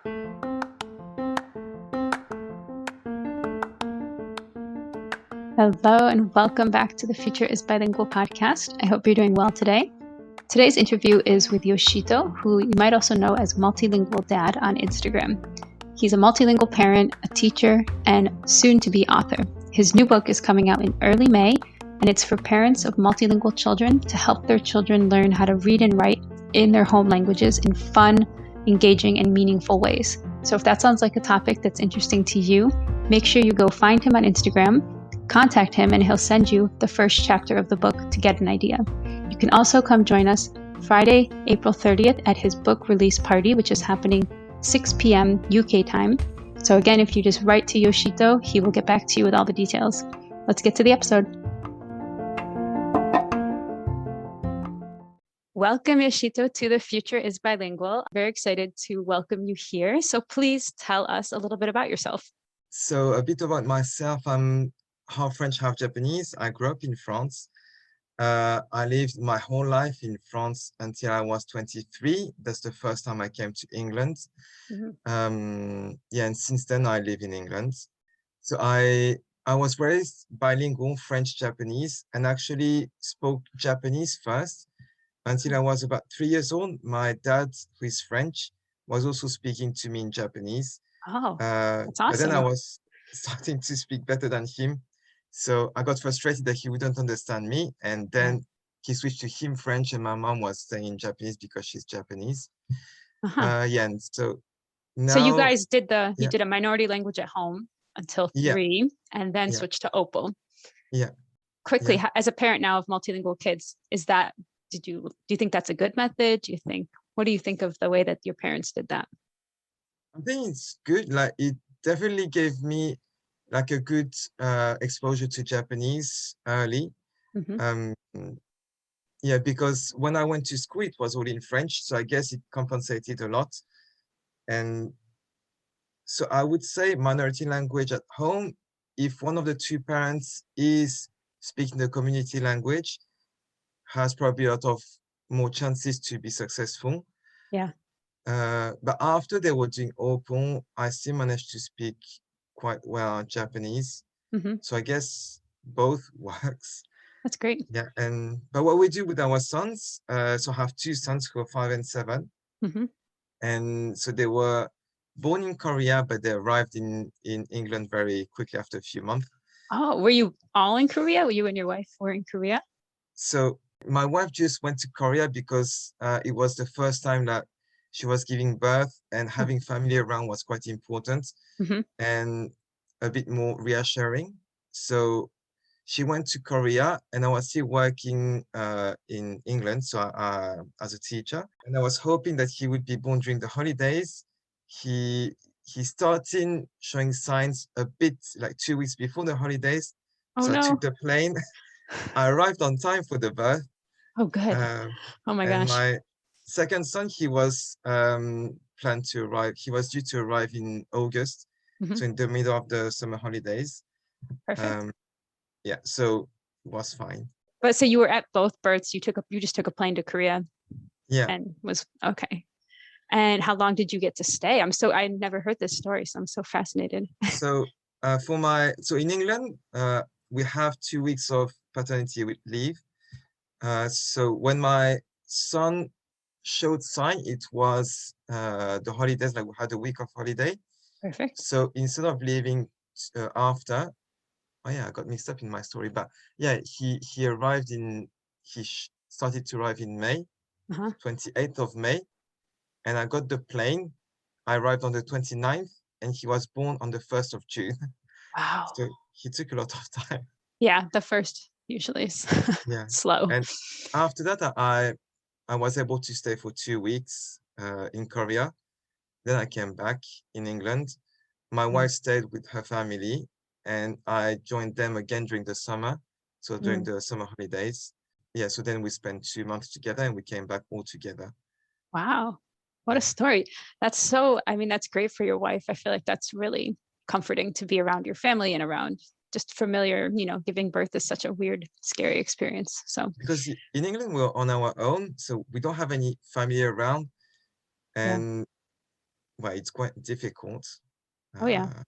Hello and welcome back to the Future is Bilingual podcast. I hope you're doing well today. Today's interview is with Yoshito, who you might also know as Multilingual Dad on Instagram. He's a multilingual parent, a teacher, and soon-to-be author. His new book is coming out in early May, and it's for parents of multilingual children to help their children learn how to read and write in their home languages in fun, engaging, and meaningful ways. So if that sounds like a topic that's interesting to you, make sure you go find him on Instagram, contact him, and he'll send you the first chapter of the book to get an idea. You can also come join us Friday, April 30th at his book release party, which is happening 6 p.m. UK time. So again, if you just write to Yoshito, he will get back to you with all the details. Let's get to the episode. Welcome, Yoshito, to The Future is Bilingual. Very excited to welcome you here. So please tell us a little bit about yourself. So a bit about myself. I'm half French, half Japanese. I grew up in France. I lived my whole life in France until I was 23. That's the first time I came to England. And since then I live in England. So I was raised bilingual, French, Japanese, and actually spoke Japanese first until I was about 3 years old. My dad, who is French, was also speaking to me in Japanese. Oh, that's awesome. But then I was starting to speak better than him. So I got frustrated that he wouldn't understand me. And then he switched to him French, and my mom was staying in Japanese because she's Japanese. And so now... So you guys did you did a minority language at home until 3 and then switched to Opal. Quickly, as a parent now of multilingual kids, do you think that's a good method? What do you think of the way that your parents did that? I think it's good. Like, it definitely gave me like a good exposure to Japanese early. Because when I went to school, it was all in French. So I guess it compensated a lot. And so I would say minority language at home, if one of the two parents is speaking the community language, has probably a lot of more chances to be successful. But after they were doing open, I still managed to speak quite well Japanese. So I guess both works. That's great. But what we do with our sons, so I have two sons who are 5 and 7. And so they were born in Korea, but they arrived in England very quickly after a few months. Oh, were you all in Korea? You and your wife were in Korea? So my wife just went to Korea because it was the first time that she was giving birth, and having family around was quite important and a bit more reassuring. So she went to Korea, and I was still working in England, so as a teacher. And I was hoping that he would be born during the holidays. He started showing signs a bit like 2 weeks before the holidays. I took the plane. I arrived on time for the birth. Oh, good. Oh my gosh. My second son, he was planned to arrive. He was due to arrive in August, so in the middle of the summer holidays. Perfect. So it was fine. But so you were at both births. You just took a plane to Korea. And was okay. And how long did you get to stay? I never heard this story, so I'm so fascinated. So in England, we have 2 weeks of paternity leave. So when my son showed sign, it was the holidays, like we had a week of holiday. Perfect. So instead of leaving after, I got mixed up in my story, but he arrived he started to arrive in May, 28th of May, and I got the plane. I arrived on the 29th, and he was born on the 1st of June. Wow. So he took a lot of time. Yeah, the first usually is slow. And after that, I was able to stay for 2 weeks in Korea. Then I came back in England. My wife stayed with her family, and I joined them again during the summer. So during the summer holidays. So then we spent 2 months together, and we came back all together. Wow. What a story. That's great for your wife. I feel like that's really comforting to be around your family and around just familiar, giving birth is such a weird, scary experience. So because in England, we're on our own, so we don't have any family around. And well, it's quite difficult. Oh yeah, Uh,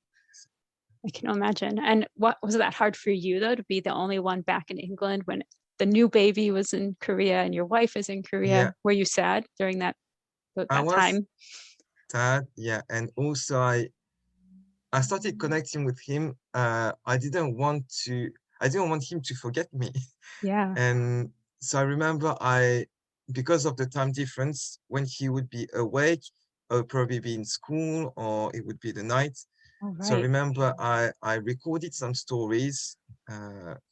I can imagine. And what was that hard for you though, to be the only one back in England when the new baby was in Korea and your wife is in Korea? yeah, Were you sad during I that was time? sad. Yeah, and also I started connecting with him. I didn't want him to forget me. Yeah. And so I remember because of the time difference, when he would be awake, I would probably be in school or it would be the night. All So I right. remember I recorded some stories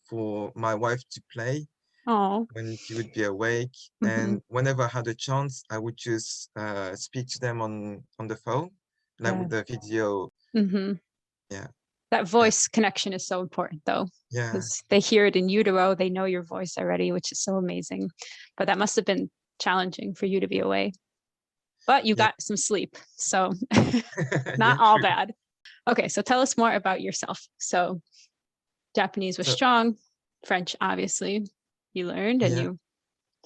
for my wife to play Oh, when he would be awake. mm-hmm. And whenever I had a chance, I would just speak to them on the phone, like Yeah. with the video. Mm-hmm. Yeah. That Uh, voice connection is so important though, yeah. because they hear it in utero, they know your voice already, which is so amazing. But that must have been challenging for you to be away. But you Yeah. got some sleep, so Yeah, not all true. bad. Okay, so tell us more about yourself. So Japanese was So strong, French obviously you learned, and yeah,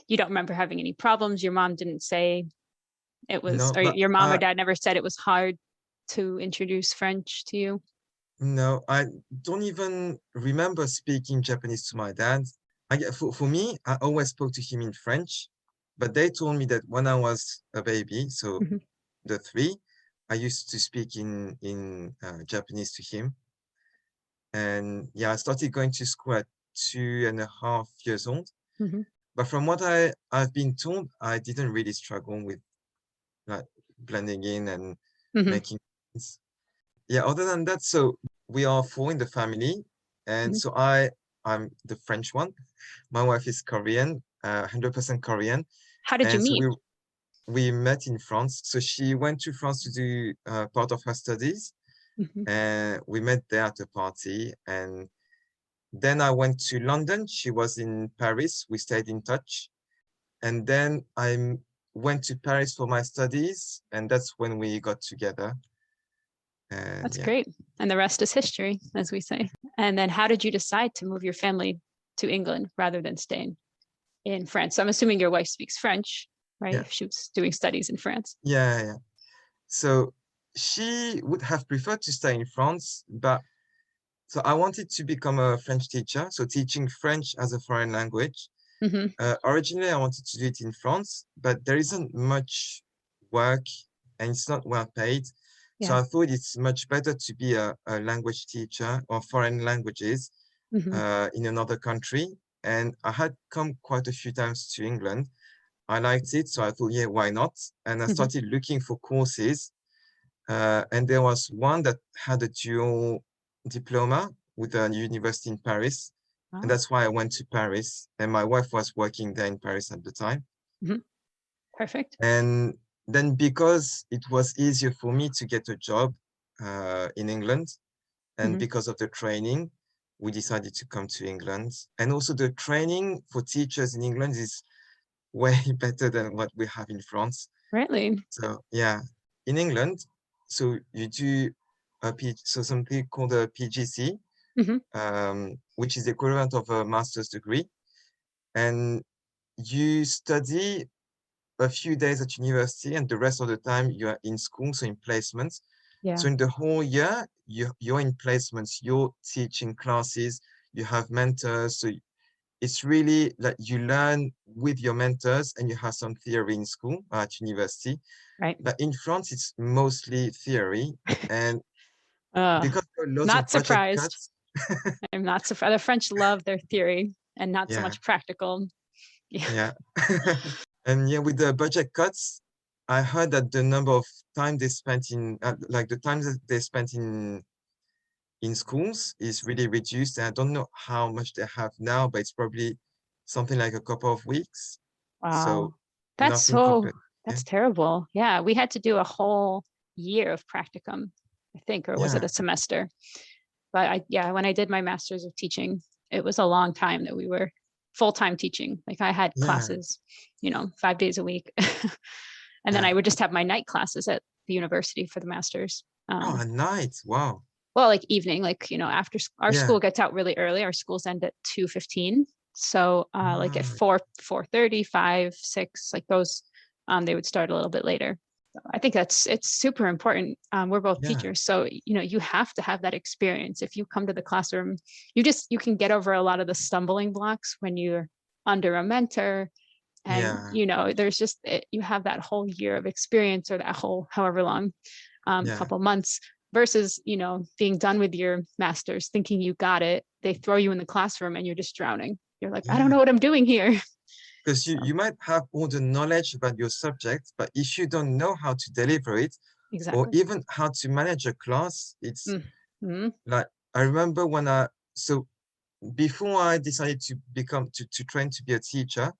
you don't remember having any problems. Your mom didn't say it was, no, or but your mom or dad never said it was hard to introduce French to you. no, I don't even remember speaking Japanese to my dad. For me, I always spoke to him in French, but they told me that when I was a baby, so Mhm. the three, I used to speak in Japanese to him. And yeah, I started going to school at 2.5 years old. Mhm. But from what I've been told, I didn't really struggle with like blending in and Mhm. making sense. Yeah, other than that, so we are four in the family, and Mhm. so I'm the French one. My wife is Korean, 100% Korean, How did you and so meet? we met in France. So she went to France to do part of her studies, Mhm. and we met there at a party. And then I went to London. She was in Paris. We stayed in touch, and then went to Paris for my studies, and that's when we got together. And That's yeah, great. And the rest is history, as we say. And then how did you decide to move your family to England rather than staying in France? So I'm assuming your wife speaks French, right? yeah, If she was doing studies in France. yeah. So she would have preferred to stay in France, but so I wanted to become a French teacher, so teaching French as a foreign language. Hmm. Originally, I wanted to do it in France, but there isn't much work and it's not well paid. So Yeah. I thought it's much better to be a language teacher or foreign languages Hmm. in another country. And I had come quite a few times to England. I liked it, so I thought, yeah, why not? And I Hmm. started looking for courses. And there was one that had a dual diploma with a university in Paris. And Oh. that's why I went to Paris. And my wife was working there in Paris at the time. Hmm. Perfect. And then because it was easier for me to get a job in England, and Hmm. because of the training, we decided to come to England. And also the training for teachers in England is way better than what we have in France. Really? So yeah, in England, so you do so something called a PGC, Hmm. which is the equivalent of a master's degree, and you study a few days at university, and the rest of the time you are in school, so in placements. Yeah. So in the whole year, you're in placements, you're teaching classes, you have mentors, so it's really like you learn with your mentors and you have some theory in school at university. Right. But in France, it's mostly theory. And Uh, because there are lots Not of budget surprised. cuts, I'm not surprised. The French love their theory and not so yeah, much practical. Yeah. yeah. And yeah, with the budget cuts, I heard that the number of time they spent like the time that they spent in schools is really reduced. And I don't know how much they have now, but it's probably something like a couple of weeks. So Wow. That's nothing so, compared. Yeah, that's terrible. Yeah. We had to do a whole year of practicum, I think, or was it yeah, a semester? But yeah, when I did my master's of teaching, it was a long time that we were full-time teaching. Like I had yeah, classes, 5 days a week. And then yeah. I would just have my night classes at the university for the master's. Oh, at night. Wow. Well, like evening, like, after our Yeah. school gets out really early. Our schools end at 2:15. So like at Ah, 4, 4:30, 5, 6, like those, they would start a little bit later. I think it's super important. We're both Yeah, teachers, so you have to have that experience. If you come to the classroom, you can get over a lot of the stumbling blocks when you're under a mentor, and yeah, there's just you have that whole year of experience, or that whole however long yeah, couple months, versus being done with your master's, thinking you got it. They throw you in the classroom and you're just drowning. You're like, I don't know yeah. what I'm doing here. Because So you might have all the knowledge about your subject, but if you don't know how to deliver it, or exactly. even how to manage a class, it's Mm-hmm. like, I remember so before I decided to train to be a teacher,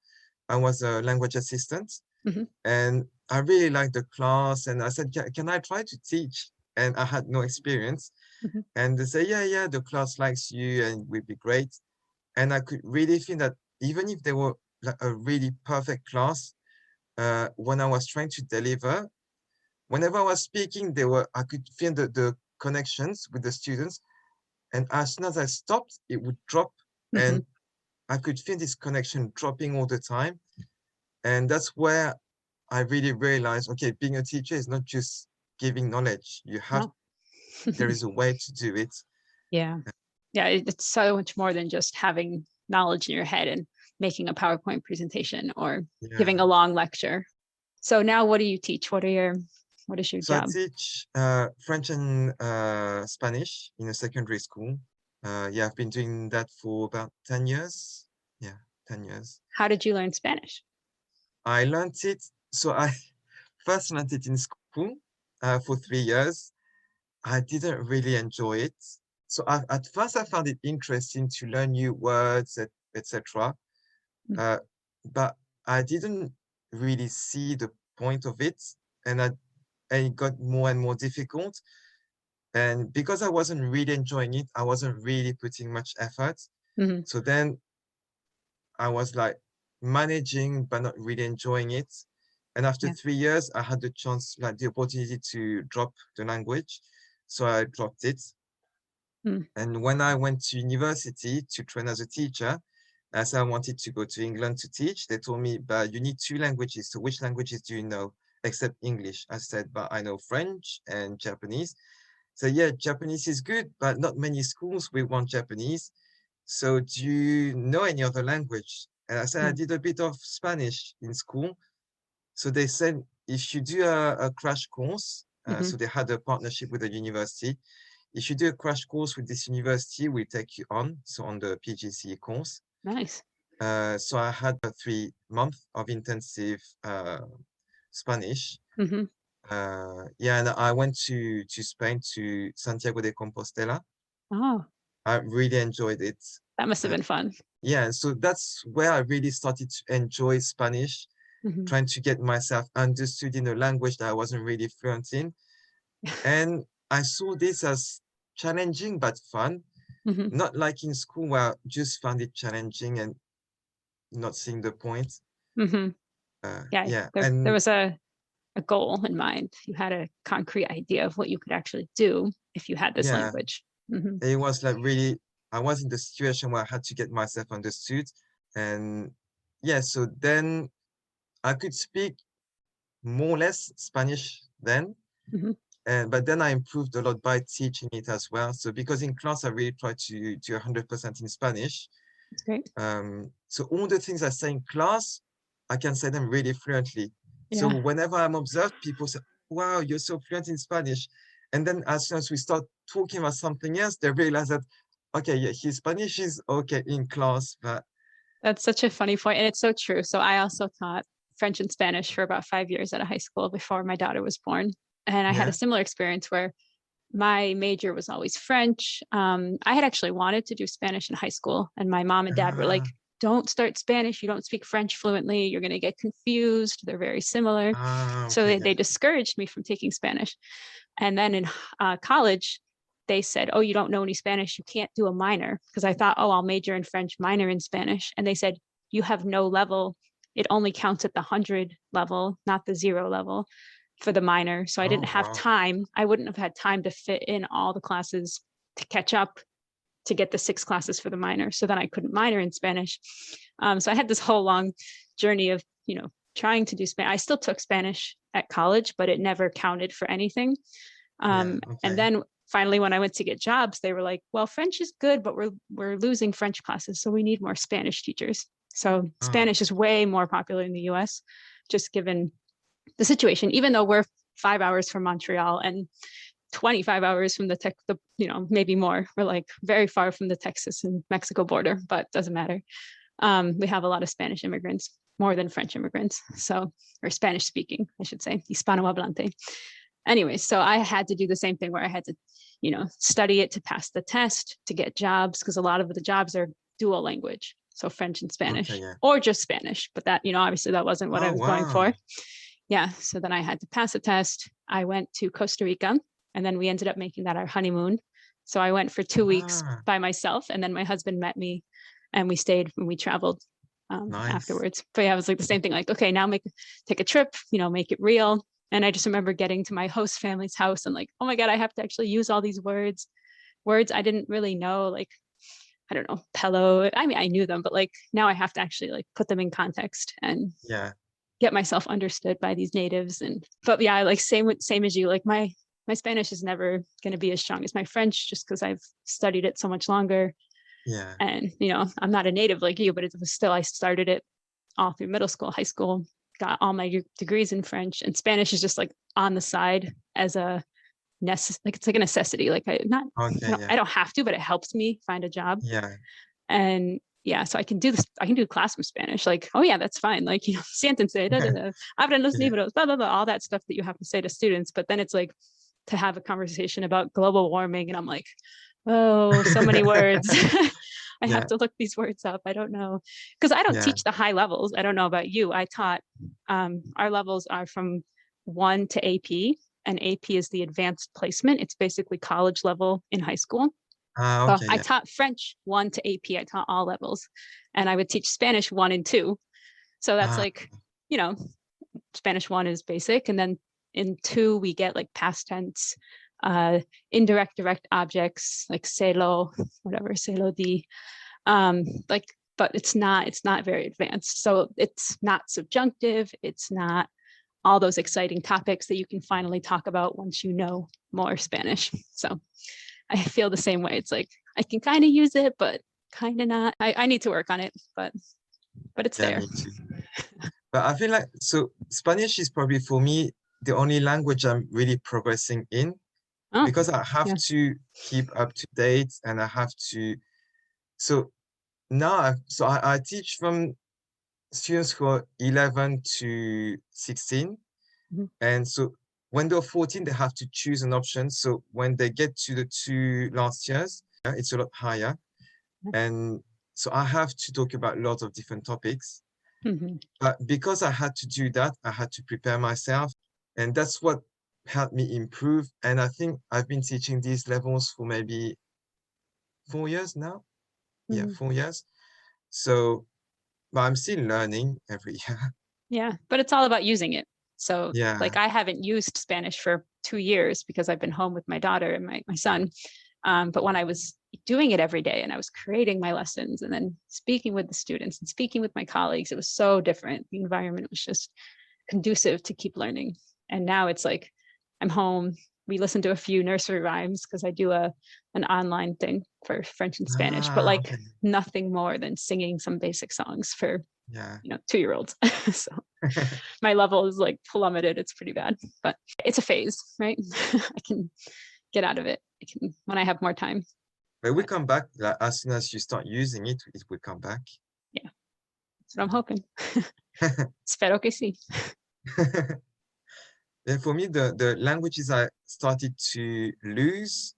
I was a language assistant, Mm-hmm. and I really liked the class, and I said, can I try to teach? And I had no experience. Mm-hmm. And they say, yeah, the class likes you and it would be great. And I could really feel that even if they were like a really perfect class, when I was trying to deliver, whenever I was speaking, I could feel the connections with the students. And as soon as I stopped, it would drop. Mm-hmm. And I could feel this connection dropping all the time. And that's where I really realized, okay, being a teacher is not just giving knowledge. No. There is a way to do it. Yeah. Yeah. It's so much more than just having knowledge in your head and making a PowerPoint presentation or Yeah. giving a long lecture. So now what do you teach? What is your So I job? teach French and Spanish in a secondary school. Yeah, I've been doing that for about 10 years. Yeah, 10 years. How did you learn Spanish? I learned it. So I first learned it in school for 3 years. I didn't really enjoy it. So at first I found it interesting to learn new words, etc. Uh, but I didn't really see the point of it, and it got more and more difficult. And because I wasn't really enjoying it, I wasn't really putting much effort. Mm-hmm. So then I was like managing, but not really enjoying it. And after Yeah. 3 years, I had the chance, like the opportunity to drop the language. So I dropped it. Mm. And when I went to university to train as a teacher, as I wanted to go to England to teach, they told me, but you need two languages. So which languages do you know except English? I said, but I know French and Japanese. So yeah, Japanese is good, but not many schools will want Japanese. So do you know any other language? And I said, I Mm. did a bit of Spanish in school. So they said, if you do a crash course, Mm-hmm. so they had a partnership with a university. If you do a crash course with this university, we take you on, so on the PGCE course. Nice. So I had a 3 month of intensive Spanish. Mm-hmm. Yeah, and I went to Spain, to Santiago de Compostela. Oh, I really enjoyed it. that must have Uh, been fun. yeah, so that's where I really started to enjoy Spanish, Mm-hmm. trying to get myself understood in a language that I wasn't really fluent in. And I saw this as challenging but fun, Mm-hmm. not like in school where I just found it challenging and not seeing the point. Mm-hmm. Yeah, Yeah, there and was a goal in mind. You had a concrete idea of what you could actually do if you had this yeah, language. Mm-hmm. it was like really, I was in the situation where I had to get myself understood. And yeah, so then I could speak more or less Spanish then. Mm-hmm. But then I improved a lot by teaching it as well. So because in class, I really tried to do 100% in Spanish. That's great. So all the things I say in class, I can say them really fluently. So Yeah, whenever I'm observed, people say, wow, you're so fluent in Spanish. And then as soon as we start talking about something else, they realize that, okay, yeah, his Spanish is okay in class, but that's such a funny point, and it's so true. So I also taught French and Spanish for about 5 years at a high school before my daughter was born, and I had a yeah. similar experience where my major was always French. I had actually wanted to do Spanish in high school, and my mom and dad were like, Ah, don't start Spanish. You don't speak French fluently. You're going to get confused. They're very similar. So okay, they yeah. discouraged me from taking Spanish. And then in college, they said, oh, you don't know any Spanish. You can't do a minor. Because I thought, oh, I'll major in French, minor in Spanish. And they said, you have no level. It only counts at the 100 level, not the 0 level for the minor. So I Oh, didn't have wow. time. I wouldn't have had time to fit in all the classes to catch up to get the 6 classes for the minor. So then I couldn't minor in Spanish. So I had this whole long journey of, trying to do Spanish. I still took Spanish at college, but it never counted for anything. Yeah. And then finally, when I went to get jobs, they were like, well, French is good, but we're losing French classes, so we need more Spanish teachers. So Spanish is way more popular in the US, just given the situation, even though we're 5 hours from Montreal and 25 hours from the maybe more. We're like very far from the Texas and Mexico border, but doesn't matter. We have a lot of Spanish immigrants, more than French immigrants. So, or Spanish speaking, I should say, Hispanohablante. Anyway, so I had to do the same thing where I had to, study it to pass the test, to get jobs, because a lot of the jobs are dual language. So French and Spanish, or just Spanish. But that, obviously that wasn't what I was going for. Yeah. So then I had to pass a test. I went to Costa Rica, and then we ended up making that our honeymoon. So I went for 2 weeks by myself, and then my husband met me, and we stayed and we traveled afterwards. But yeah, it was like the same thing. Like, okay, now take a trip, make it real. And I just remember getting to my host family's house and like, oh my God, I have to actually use all these words I didn't really know, like, I don't know, Pello. I mean, I knew them, but like now I have to actually like put them in context and get myself understood by these natives. But yeah, like same as you, like my Spanish is never going to be as strong as my French, just because I've studied it so much longer. Yeah. And, I'm not a native like you, but it was still, I started it all through middle school, high school, got all my degrees in French, and Spanish is just like on the side as a it's like a necessity. Like I don't have to, but it helps me find a job. Yeah. And yeah, so I can do this. I can do class in Spanish. Like, oh yeah, that's fine. Like, siéntense, abran los libros, blah, blah, blah, all that stuff that you have to say to students. But then it's like to have a conversation about global warming. And I'm like, oh, so many words. I have to look these words up. I don't know. Because I don't teach the high levels. I don't know about you. I taught, our levels are from 1 to AP. And AP is the advanced placement. It's basically college level in high school. I taught French 1 to AP. I taught all levels. And I would teach Spanish 1 and 2. So that's like, Spanish 1 is basic. And then in 2, we get like past tense, indirect, direct objects, like celo, whatever, celo di. But it's not very advanced. So it's not subjunctive. It's not all those exciting topics that you can finally talk about once you know more Spanish. So I feel the same way. It's like, I can kind of use it, but kind of not. I need to work on it, but it's there. Me too. But I feel like, so Spanish is probably for me, the only language I'm really progressing in, because I have to keep up to date, and I have to, so now, I teach from students who are 11 to 16. And so when they're 14, they have to choose an option. So when they get to the 2 last years, it's a lot higher. And so I have to talk about lots of different topics. But because I had to do that, I had to prepare myself. And that's what helped me improve. And I think I've been teaching these levels for maybe 4 years now. Yeah, 4 years. So, but I'm still learning every year. Yeah, but it's all about using it. So like I haven't used Spanish for 2 years because I've been home with my daughter and my son. But when I was doing it every day and I was creating my lessons and then speaking with the students and speaking with my colleagues, it was so different. The environment was just conducive to keep learning. And now it's like, I'm home. We listen to a few nursery rhymes because I do an online thing for French and Spanish, but like nothing more than singing some basic songs for 2-year-olds. So my level is like plummeted. It's pretty bad, but it's a phase, right? I can get out of it. When I have more time. But we come back, like, as soon as you start using it, it will come back. Yeah, that's what I'm hoping. Espero que sí. Then for me, the languages I started to lose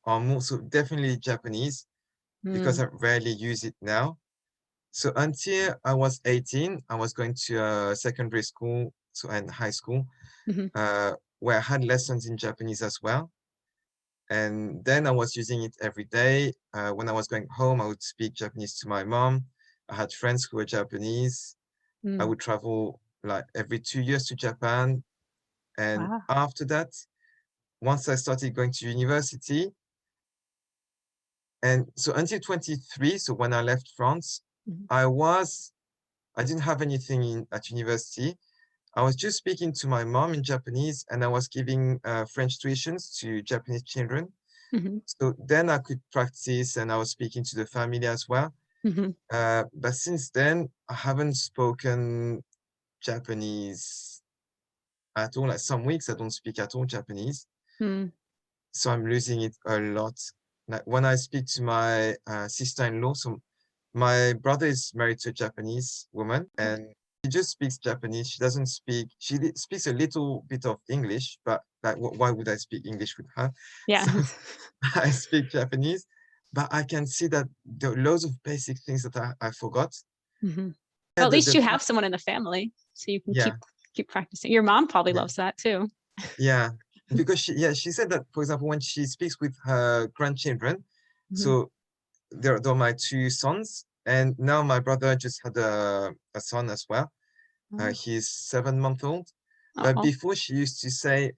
are more, so definitely Japanese, because I rarely use it now. So until I was 18, I was going to secondary school and high school, where I had lessons in Japanese as well. And then I was using it every day. When I was going home, I would speak Japanese to my mom. I had friends who were Japanese. I would travel like every 2 years to Japan. And after that, once I started going to university, and so until 23, so when I left France, I was I didn't have anything at university. I was just speaking to my mom in Japanese, and I was giving French tuitions to Japanese children. Mm-hmm. So then I could practice, and I was speaking to the family as well. Mm-hmm. But since then, I haven't spoken Japanese at all. Like some weeks, I don't speak at all Japanese. Mm-hmm. So I'm losing it a lot. Like when I speak to my sister-in-law, so my brother is married to a Japanese woman, and she just speaks Japanese. She doesn't speak, speaks a little bit of English, but like, why would I speak English with her? Yeah. So I speak Japanese, but I can see that there are loads of basic things that I forgot. Mm-hmm. Yeah, Well, at least the you have fact, someone in the family, so you can yeah, keep practicing. Your mom probably yeah, loves that too. yeah. Because she said that, for example, when she speaks with her grandchildren, Mm-hmm. so they're my two sons, and now my brother just had a son as well. He's 7 months old. But Oh. before she used to say,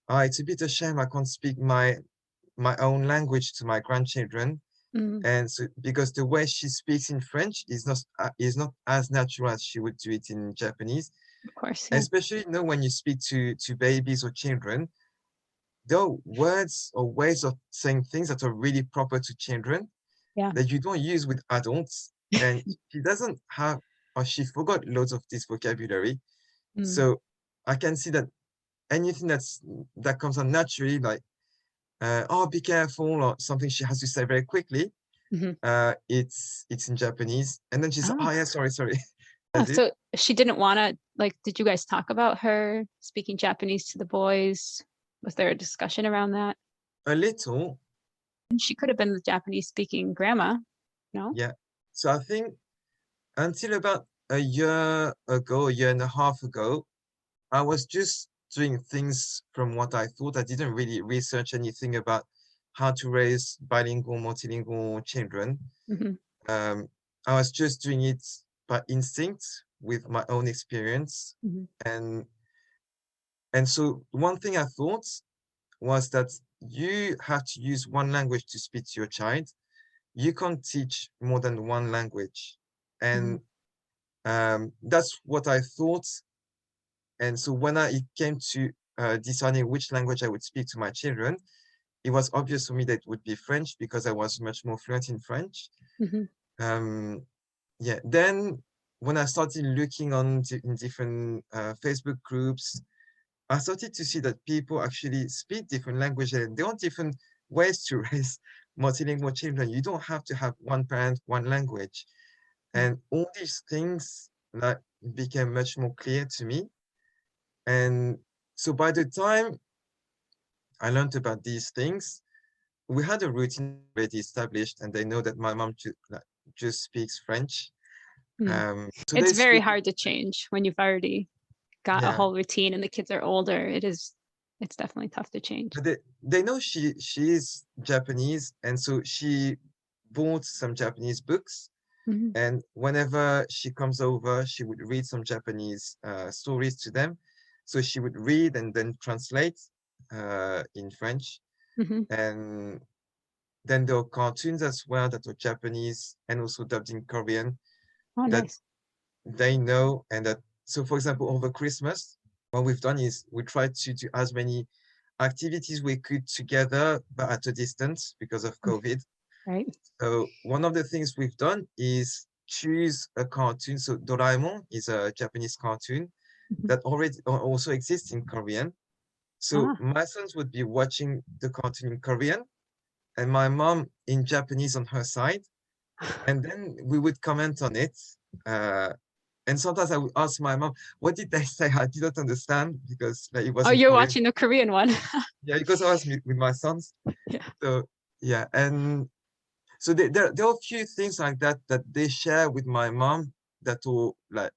"Oh, it's a bit a shame I can't speak my own language to my grandchildren." Mm-hmm. And so because the way she speaks in French is not as natural as she would do it in Japanese. Of course, yeah. Especially, when you speak to babies or children, there are words or ways of saying things that are really proper to children Yeah. that you don't use with adults. And she doesn't have, or she forgot loads of this vocabulary. Mm. So I can see that anything that comes out naturally, like, oh, be careful, or something she has to say very quickly, Mm-hmm. it's in Japanese. And then she's, oh, Oh. yeah, sorry, sorry. Oh, That's it. so she didn't want to, like, did you guys talk about her speaking Japanese to the boys? Was there a discussion around that? A little, And she could have been the Japanese speaking grandma, no? yeah. So I think until about a year and a half ago, I was just doing things from what I thought. I didn't really research anything about how to raise bilingual, multilingual children. Mm-hmm. Um, I was just doing it by instinct with my own experience. Mm-hmm. And so one thing I thought was that you have to use one language to speak to your child. You can't teach more than one language. Mm-hmm. And that's what I thought. And so when it came to deciding which language I would speak to my children, it was obvious for me that it would be French because I was much more fluent in French. Mm-hmm. Um, yeah, then when I started looking in different Facebook groups, I started to see that people actually speak different languages, and there are different ways to raise multilingual children. You don't have to have one parent, one language. Yeah. And all these things like became much more clear to me. And so by the time I learned about these things, we had a routine already established, and they know that my mom just speaks French. Mm. So It's they very speak, hard to change when you've already got a yeah, whole routine and the kids are older. It's definitely tough to change. but they know she is Japanese, and so she bought some Japanese books. Mm-hmm. And whenever she comes over, she would read some Japanese stories to them. So she would read and then translate in French. Mm-hmm. And then there are cartoons as well that are Japanese and also dubbed in Korean Oh, that nice. they know. And that, so for example, over Christmas, what we've done is we tried to do as many activities we could together, but at a distance because of COVID. Right. So one of the things we've done is choose a cartoon. So Doraemon is a Japanese cartoon Mm-hmm. that already also exists in Korean. So Ah. my sons would be watching the cartoon in Korean and my mom in Japanese on her side. And then we would comment on it. Uh, and sometimes I would ask my mom, what did they say? I didn't understand because like, it was Oh, in you're Korean. watching the Korean one. Yeah, because I was with my sons. Yeah. So yeah, and so there are a few things like that that they share with my mom that are like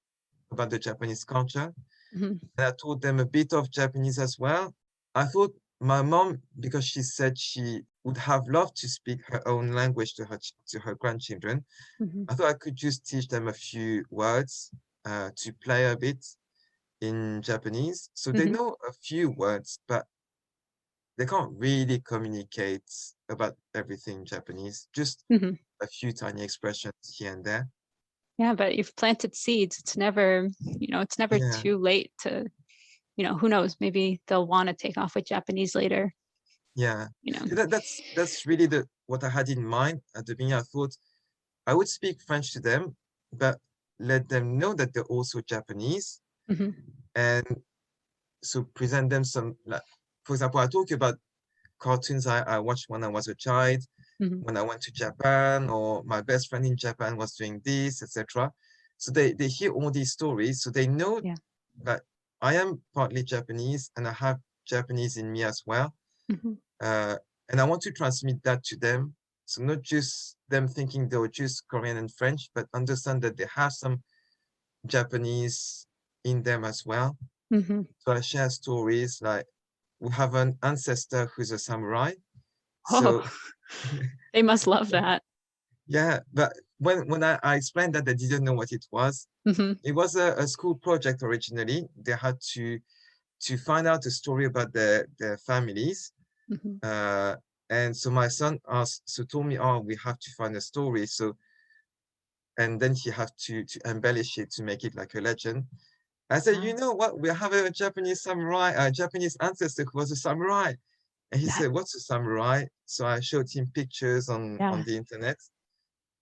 about the Japanese culture. Mm-hmm. And I taught them a bit of Japanese as well. I thought my mom, because she said she would have loved to speak her own language to her grandchildren, Mm-hmm. I thought I could just teach them a few words to play a bit in Japanese. So they Mm-hmm. know a few words, but they can't really communicate about everything in Japanese, just Mm-hmm. a few tiny expressions here and there. Yeah, but you've planted seeds. It's never, it's never Yeah, too late to, who knows, maybe they'll want to take off with Japanese later, yeah. you know. That's really the what I had in mind at the beginning. I thought I would speak French to them, but let them know that they're also Japanese, Hmm. and so present them some, like, for example, I talk about cartoons I watched when I was a child, Hmm. when I went to Japan, or my best friend in Japan was doing this, etc. So they hear all these stories, so they know Yeah. that I am partly Japanese and I have Japanese in me as well. Hmm. Uh, and I want to transmit that to them. So not just them thinking they're just Korean and French, but understand that they have some Japanese in them as well. Hmm. So I share stories like we have an ancestor who's a samurai. Oh, So they must love that. yeah, but when I explained that, they didn't know what it was. Hmm. It was a school project originally. They had to find out a story about their families. Hmm. Uh, and so my son asked, so told me, oh, we have to find a story. So, and then he had to embellish it to make it like a legend. I said, you Wow. know what? We have a Japanese samurai, a Japanese ancestor who was a samurai. And he That, said, what's a samurai? So I showed him pictures on yeah. the internet.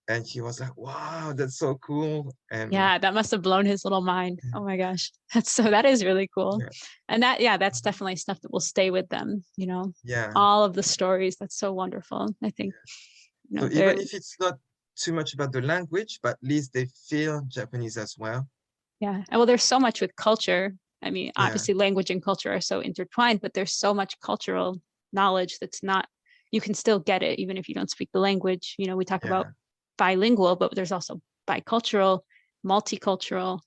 And he was like, wow, that's so cool. And Yeah, that must have blown his little mind. Oh my gosh. That is really cool. yeah, And yeah, that's definitely stuff that will stay with them, yeah. all of the stories. That's so wonderful. I think, So they're, even if it's not too much about the language, but at least they feel Japanese as well. yeah. And well, there's so much with culture. I mean, Yeah, obviously language and culture are so intertwined, but there's so much cultural knowledge that's not, you can still get it even if you don't speak the language. We talk about yeah, bilingual, but there's also bicultural, multicultural,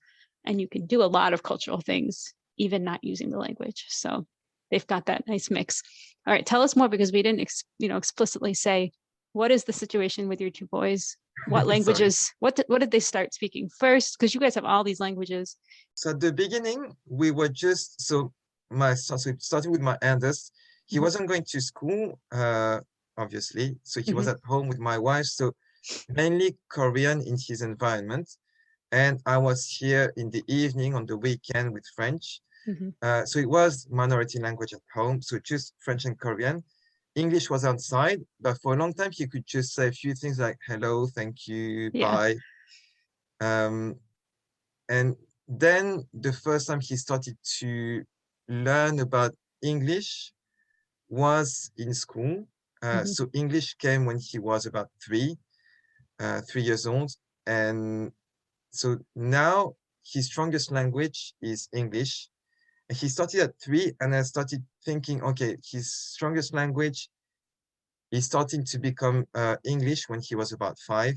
and you can do a lot of cultural things even not using the language. So they've got that nice mix. All right, tell us more because we didn't, explicitly say what is the situation with your two boys. What sorry. languages? What did they start speaking first? Because you guys have all these languages. So at the beginning, we were just, so my son, so starting with my eldest, he Mhm. wasn't going to school, obviously. So he was Mhm. at home with my wife. So mainly Korean in his environment. And I was here in the evening on the weekend with French. Mhm. So it was minority language at home, so just French and Korean. English was outside, but for a long time he could just say a few things like hello, thank you, Yeah. bye. Um, and then the first time he started to learn about English was in school. Mhm. So English came when he was about 3 years old. And so now his strongest language is English. He started at 3, and I started thinking, okay, his strongest language is starting to become English when he was about 5.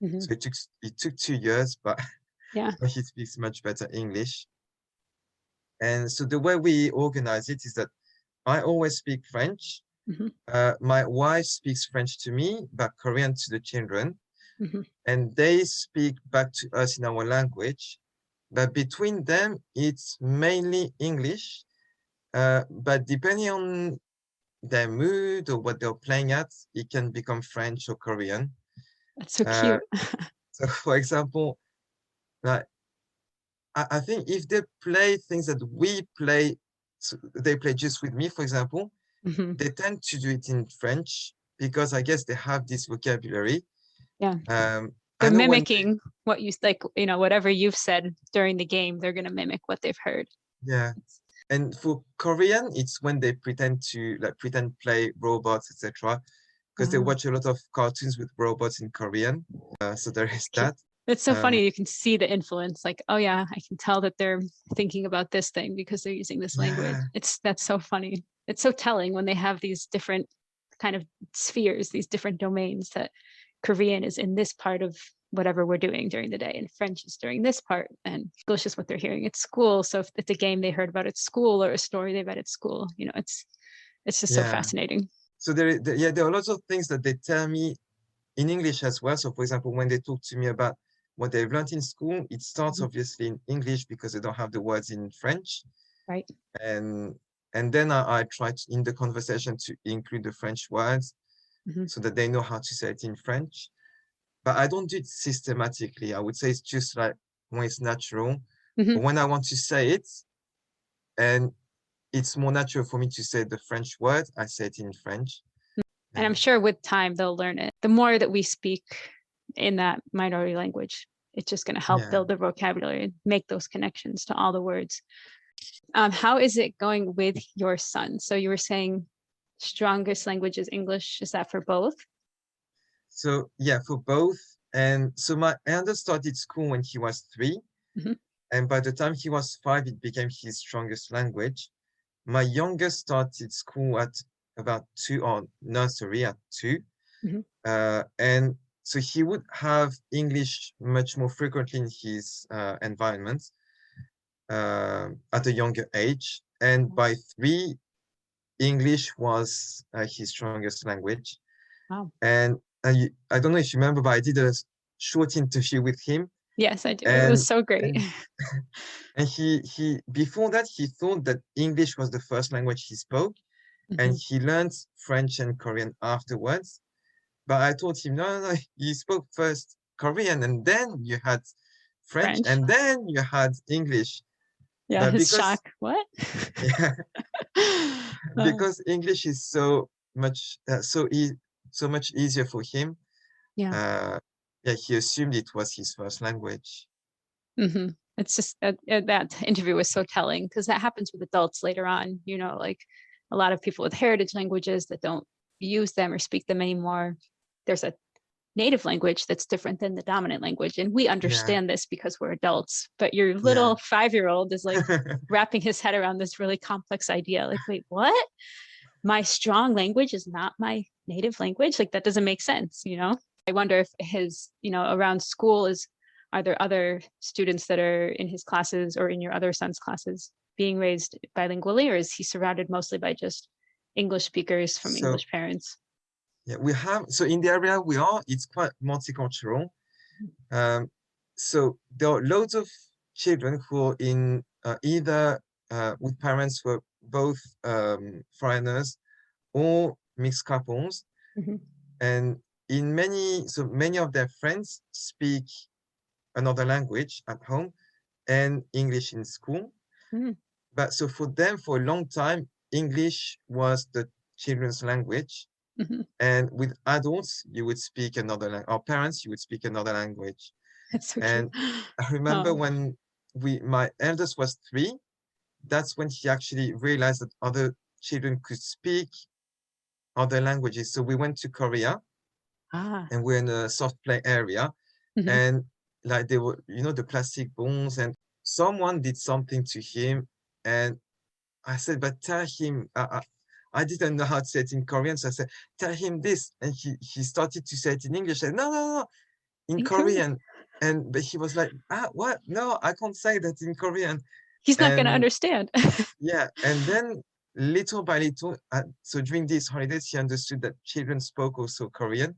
Mhm. So it took 2 years, but Yeah. he speaks much better English. And so the way we organize it is that I always speak French. Mhm. My wife speaks French to me, but Korean to the children, Mhm. and they speak back to us in our language. But between them, it's mainly English. But depending on their mood or what they're playing at, it can become French or Korean. That's so Uh, cute. so, for example, like I think if they play things that we play, so they play just with me, for example, Mhm. they tend to do it in French because I guess they have this vocabulary. Yeah. I They're know when they, mimicking what you like, whatever you've said during the game, they're going to mimic what they've heard. yeah. And for Korean, it's when they pretend play robots, etc. Because they Oh, watch a lot of cartoons with robots in Korean. So there is cute. that. It's so Um, funny. You can see the influence. Like, oh yeah, I can tell that they're thinking about this thing because they're using this language. yeah, That's so funny. It's so telling when they have these different kind of spheres, these different domains that Korean is in this part of whatever we're doing during the day, and French is during this part, and English is what they're hearing at school. So if it's a game they heard about at school or a story they read at school, it's just so yeah. fascinating. So yeah, there are lots of things that they tell me in English as well. So for example, when they talk to me about what they've learned in school, it starts Mhm. obviously in English because they don't have the words in French. Right. And and then I try to, in the conversation, to include the French words Mhm. so that they know how to say it in French. but I don't do it systematically. I would say it's just like when it's natural. Mm-hmm. But when I want to say it, and it's more natural for me to say the French word, I say it in French. And I'm sure with time they'll learn it. The more that we speak in that minority language, it's just going to help build the vocabulary and make those connections to all the words. How is it going with your son? So you were saying strongest language is English. Is that for both? So yeah, for both. And so my eldest started school when he was 3. Mm-hmm. And by the time he was 5, it became his strongest language. My youngest started school at about 2, or nursery at 2. Mm-hmm. And so he would have English much more frequently in his environment at a younger age. And by 3, English was his strongest language. Wow. And I don't know if you remember, but I did a short interview with him. Yes, I do. And, it was so great. And he before that, he thought that English was the first language he spoke, and he learned French and Korean afterwards. But I told him, no, you spoke first Korean, and then you had French, and then you had English. Yeah, but his shock. What? Yeah, because English is so much so much easier for him. Yeah, he assumed it was his first language. Mm-hmm. It's just that interview was so telling, because that happens with adults later on. You know, like a lot of people with heritage languages that don't use them or speak them anymore. There's a native language that's different than the dominant language, and we understand this because we're adults. But your little 5-year-old is like wrapping his head around this really complex idea. Like, wait, what? My strong language is not my native language? Like, that doesn't make sense, you know? I wonder if his, around school are there other students that are in his classes or in your other son's classes being raised bilingually, or is he surrounded mostly by just English speakers from English parents? Yeah, we have, so in the area it's quite multicultural. So there are loads of children who are in either with parents who are both foreigners or mixed couples. And many of their friends speak another language at home and English in school. But so for them, for a long time, English was the children's language. And with adults, you would speak another language. Or parents, you would speak another language. That's so And I remember when my eldest was 3, that's when he actually realized that other children could speak other languages. So we went to Korea, and we're in a soft play area, and like they were, the plastic balls, and someone did something to him, and I said, but tell him, I didn't know how to say it in Korean, so I said, tell him this, and he started to say it in English. I said, no, in Korean. But he was like, what? No, I can't say that in Korean. He's not going to understand. Yeah, and then little by little, so during these holidays, he understood that children spoke also Korean,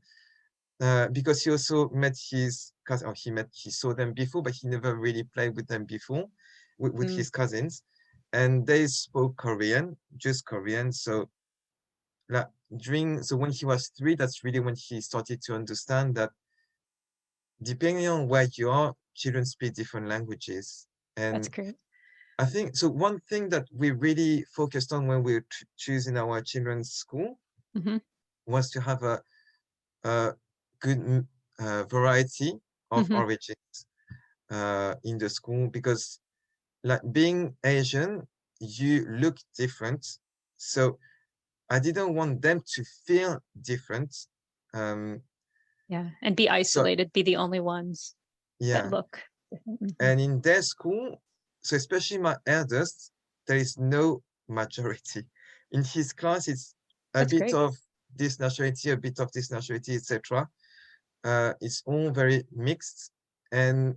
because he also met his cousin, or he saw them before, but he never really played with them before, with his cousins. And they spoke Korean, just Korean. So when he was 3, that's really when he started to understand that depending on where you are, children speak different languages. And that's great. I think so. One thing that we really focused on when we were choosing our children's school was to have a good variety of origins in the school, because like being Asian, you look different. So I didn't want them to feel different. And be isolated, be the only ones that look different. And in their school, so especially my eldest, there is no majority. In his class, it's That's bit great. of this nationality, a bit of this nationality, etc. It's all very mixed. And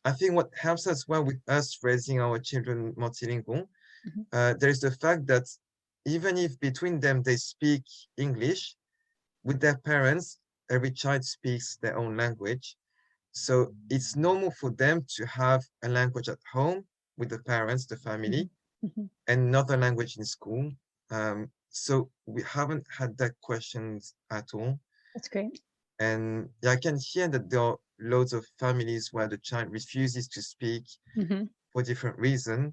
I think what helps as well with us raising our children multilingual, there is the fact that even if between them they speak English, with their parents, every child speaks their own language. So it's normal for them to have a language at home with the parents, the family, and another language in school. So we haven't had that questions at all. That's great. And yeah, I can hear that there are loads of families where the child refuses to speak for different reasons.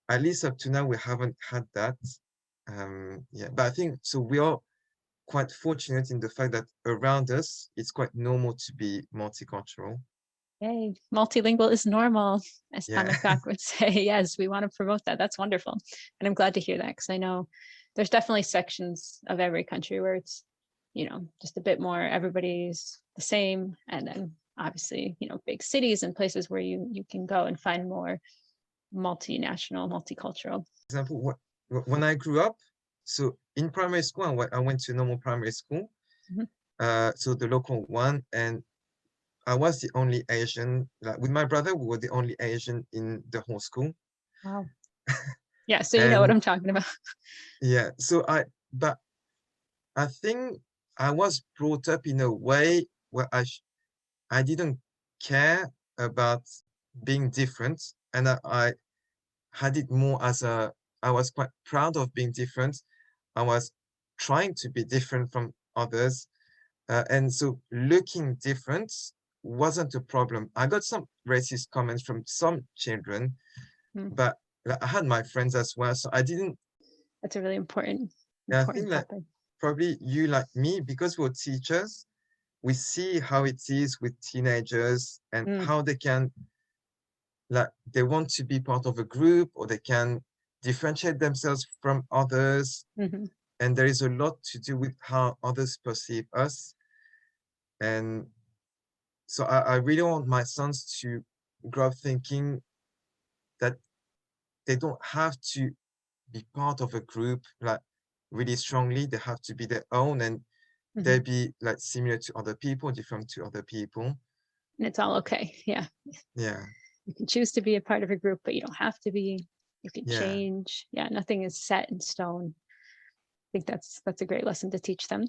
At least up to now, we haven't had that. Yeah, but I think so. We are quite fortunate in the fact that around us, it's quite normal to be multicultural. Yay, multilingual is normal, as Yeah, Thomas Bach would say. Yes, we want to promote that. That's wonderful. And I'm glad to hear that because I know there's definitely sections of every country where it's, just a bit more everybody's the same. And then obviously, big cities and places where you can go and find more multinational, multicultural. for example, when I grew up, so in primary school, I went to normal primary school, so the local one, and I was the only Asian. Like with my brother, we were the only Asian in the whole school. Wow. Yeah, so you know what And I'm talking about. yeah, but I think I was brought up in a way where I didn't care about being different, and I had it more as I was quite proud of being different. I was trying to be different from others, and so looking different wasn't a problem. I got some racist comments from some children, but like, I had my friends as well, so I didn't. That's a really important I think that topic. probably you like me, because we're teachers, we see how it is with teenagers and how they can, like, they want to be part of a group or they can differentiate themselves from others. And there is a lot to do with how others perceive us. And so I really want my sons to grow up thinking that they don't have to be part of a group like really strongly. They have to be their own, and they be like similar to other people, different to other people. And it's all okay. Yeah. Yeah. You can choose to be a part of a group, but you don't have to be. You can Yeah. change. Yeah, nothing is set in stone. I think that's a great lesson to teach them.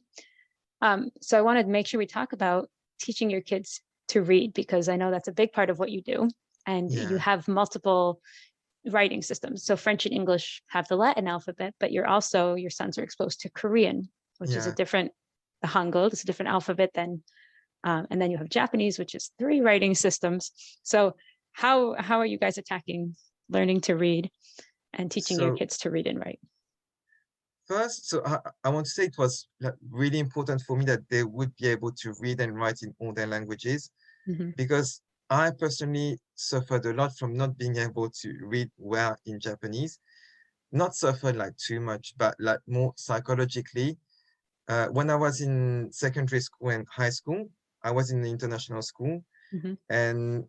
So I wanted to make sure we talk about teaching your kids to read, because I know that's a big part of what you do. And you have multiple writing systems. So French and English have the Latin alphabet, but your sons are exposed to Korean, which is the Hangul, it's a different alphabet than, and then you have Japanese, which is 3 writing systems. So how are you guys attacking learning to read and teaching your kids to read and write? First, so I want to say it was like really important for me that they would be able to read and write in all their languages, because I personally suffered a lot from not being able to read well in Japanese. Not suffered like too much, but like more psychologically. When I was in secondary school and high school, I was in the international school. And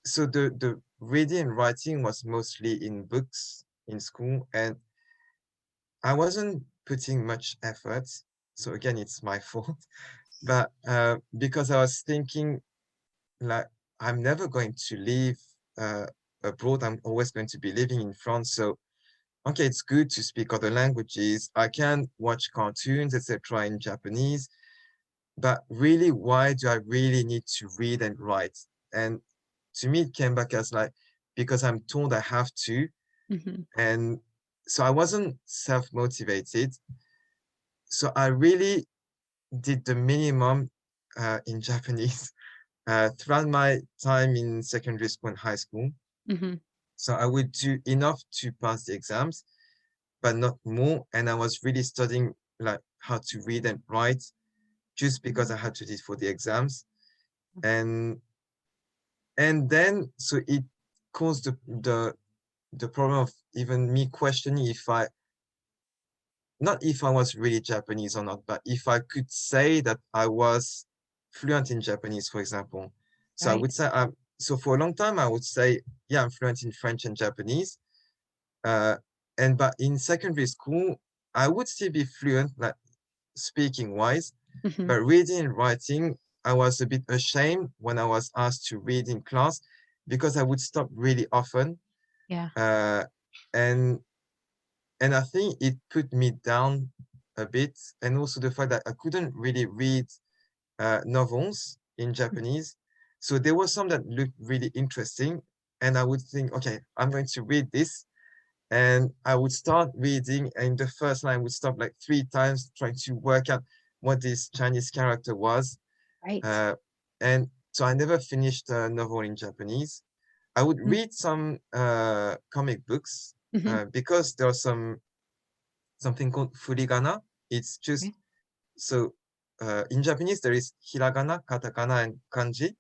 so the reading and writing was mostly in books in school, and I wasn't putting much effort. So again, it's my fault. But because I was thinking, like, I'm never going to live abroad. I'm always going to be living in France. So, okay, it's good to speak other languages. I can watch cartoons, etc., in Japanese. But really, why do I really need to read and write? And to me, it came back as like, because I'm told I have to. And so I wasn't self-motivated. So I really did the minimum in Japanese throughout my time in secondary school and high school. So I would do enough to pass the exams, but not more. And I was really studying like how to read and write just because I had to do it for the exams. And then so it caused the problem of even me questioning not if I was really Japanese or not, but if I could say that I was fluent in Japanese, for example. So I would say, so for a long time, I would say, yeah, I'm fluent in French and Japanese. But in secondary school, I would still be fluent, like speaking wise, but reading and writing, I was a bit ashamed when I was asked to read in class because I would stop really often. Yeah. And I think it put me down a bit. And also the fact that I couldn't really read novels in Japanese. So there were some that looked really interesting. And I would think, okay, I'm going to read this. And I would start reading, and the first line would stop like 3 times trying to work out what this Chinese character was. Right. And so I never finished a novel in Japanese. I would read some comic books because there's something called furigana. It's just so in Japanese there is hiragana, katakana, and kanji,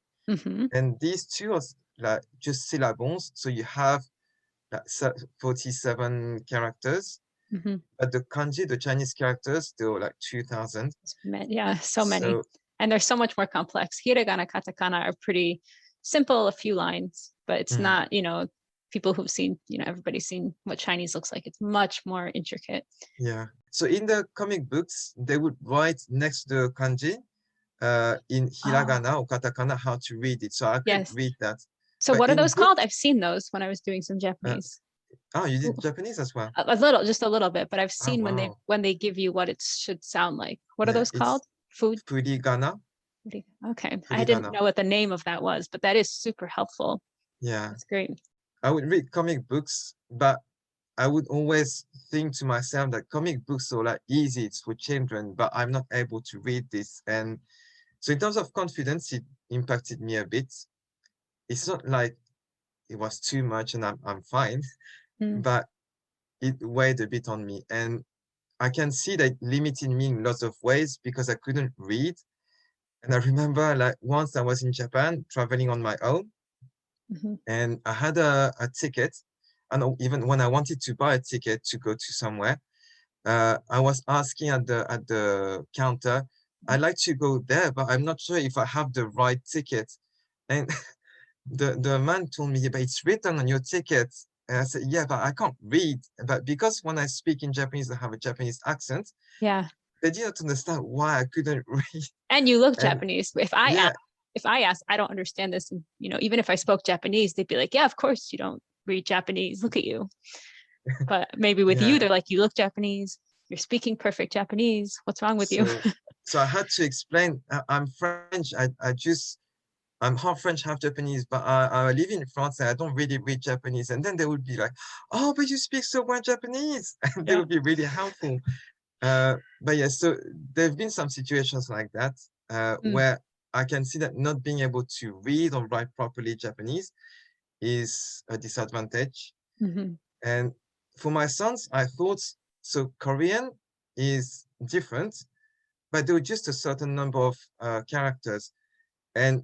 and these two are like just syllables. So you have like 47 characters, but the kanji, the Chinese characters, they're like 2,000. Yeah, so many. And they're so much more complex. Hiragana, katakana are pretty simple, a few lines, but it's not, people who've seen, everybody's seen what Chinese looks like. It's much more intricate. Yeah. So in the comic books, they would write next to the kanji in hiragana or katakana how to read it. So I could read that. So but what are those called? I've seen those when I was doing some Japanese. You did Japanese as well? Just a little bit, but I've seen when they give you what it should sound like. What are those called? Furigana. Okay. I didn't know what the name of that was, but that is super helpful. Yeah. That's great. I would read comic books, but I would always think to myself that comic books are like easy, it's for children, but I'm not able to read this. And so in terms of confidence, it impacted me a bit. It's not like it was too much and I'm fine, but it weighed a bit on me. And I can see that it limited me in lots of ways because I couldn't read. And I remember like once I was in Japan traveling on my own, and I had a ticket. And even when I wanted to buy a ticket to go to somewhere, I was asking at the counter, I'd like to go there, but I'm not sure if I have the right ticket. And the man told me, yeah, but it's written on your ticket. And I said, yeah, but I can't read. But because when I speak in Japanese, I have a Japanese accent. Yeah. They didn't understand why I couldn't read. And you look Japanese. If I ask, I don't understand this. And, even if I spoke Japanese, they'd be like, yeah, of course you don't read Japanese. Look at you. But maybe with you, they're like, you look Japanese. You're speaking perfect Japanese. What's wrong with you? So I had to explain, I'm French. I'm half French, half Japanese, but I live in France and I don't really read Japanese. And then they would be like, oh, but you speak so well Japanese. And they would be really helpful. But yeah, so there have been some situations like that where I can see that not being able to read or write properly Japanese is a disadvantage. And for my sons, I thought, so Korean is different, but there were just a certain number of characters. And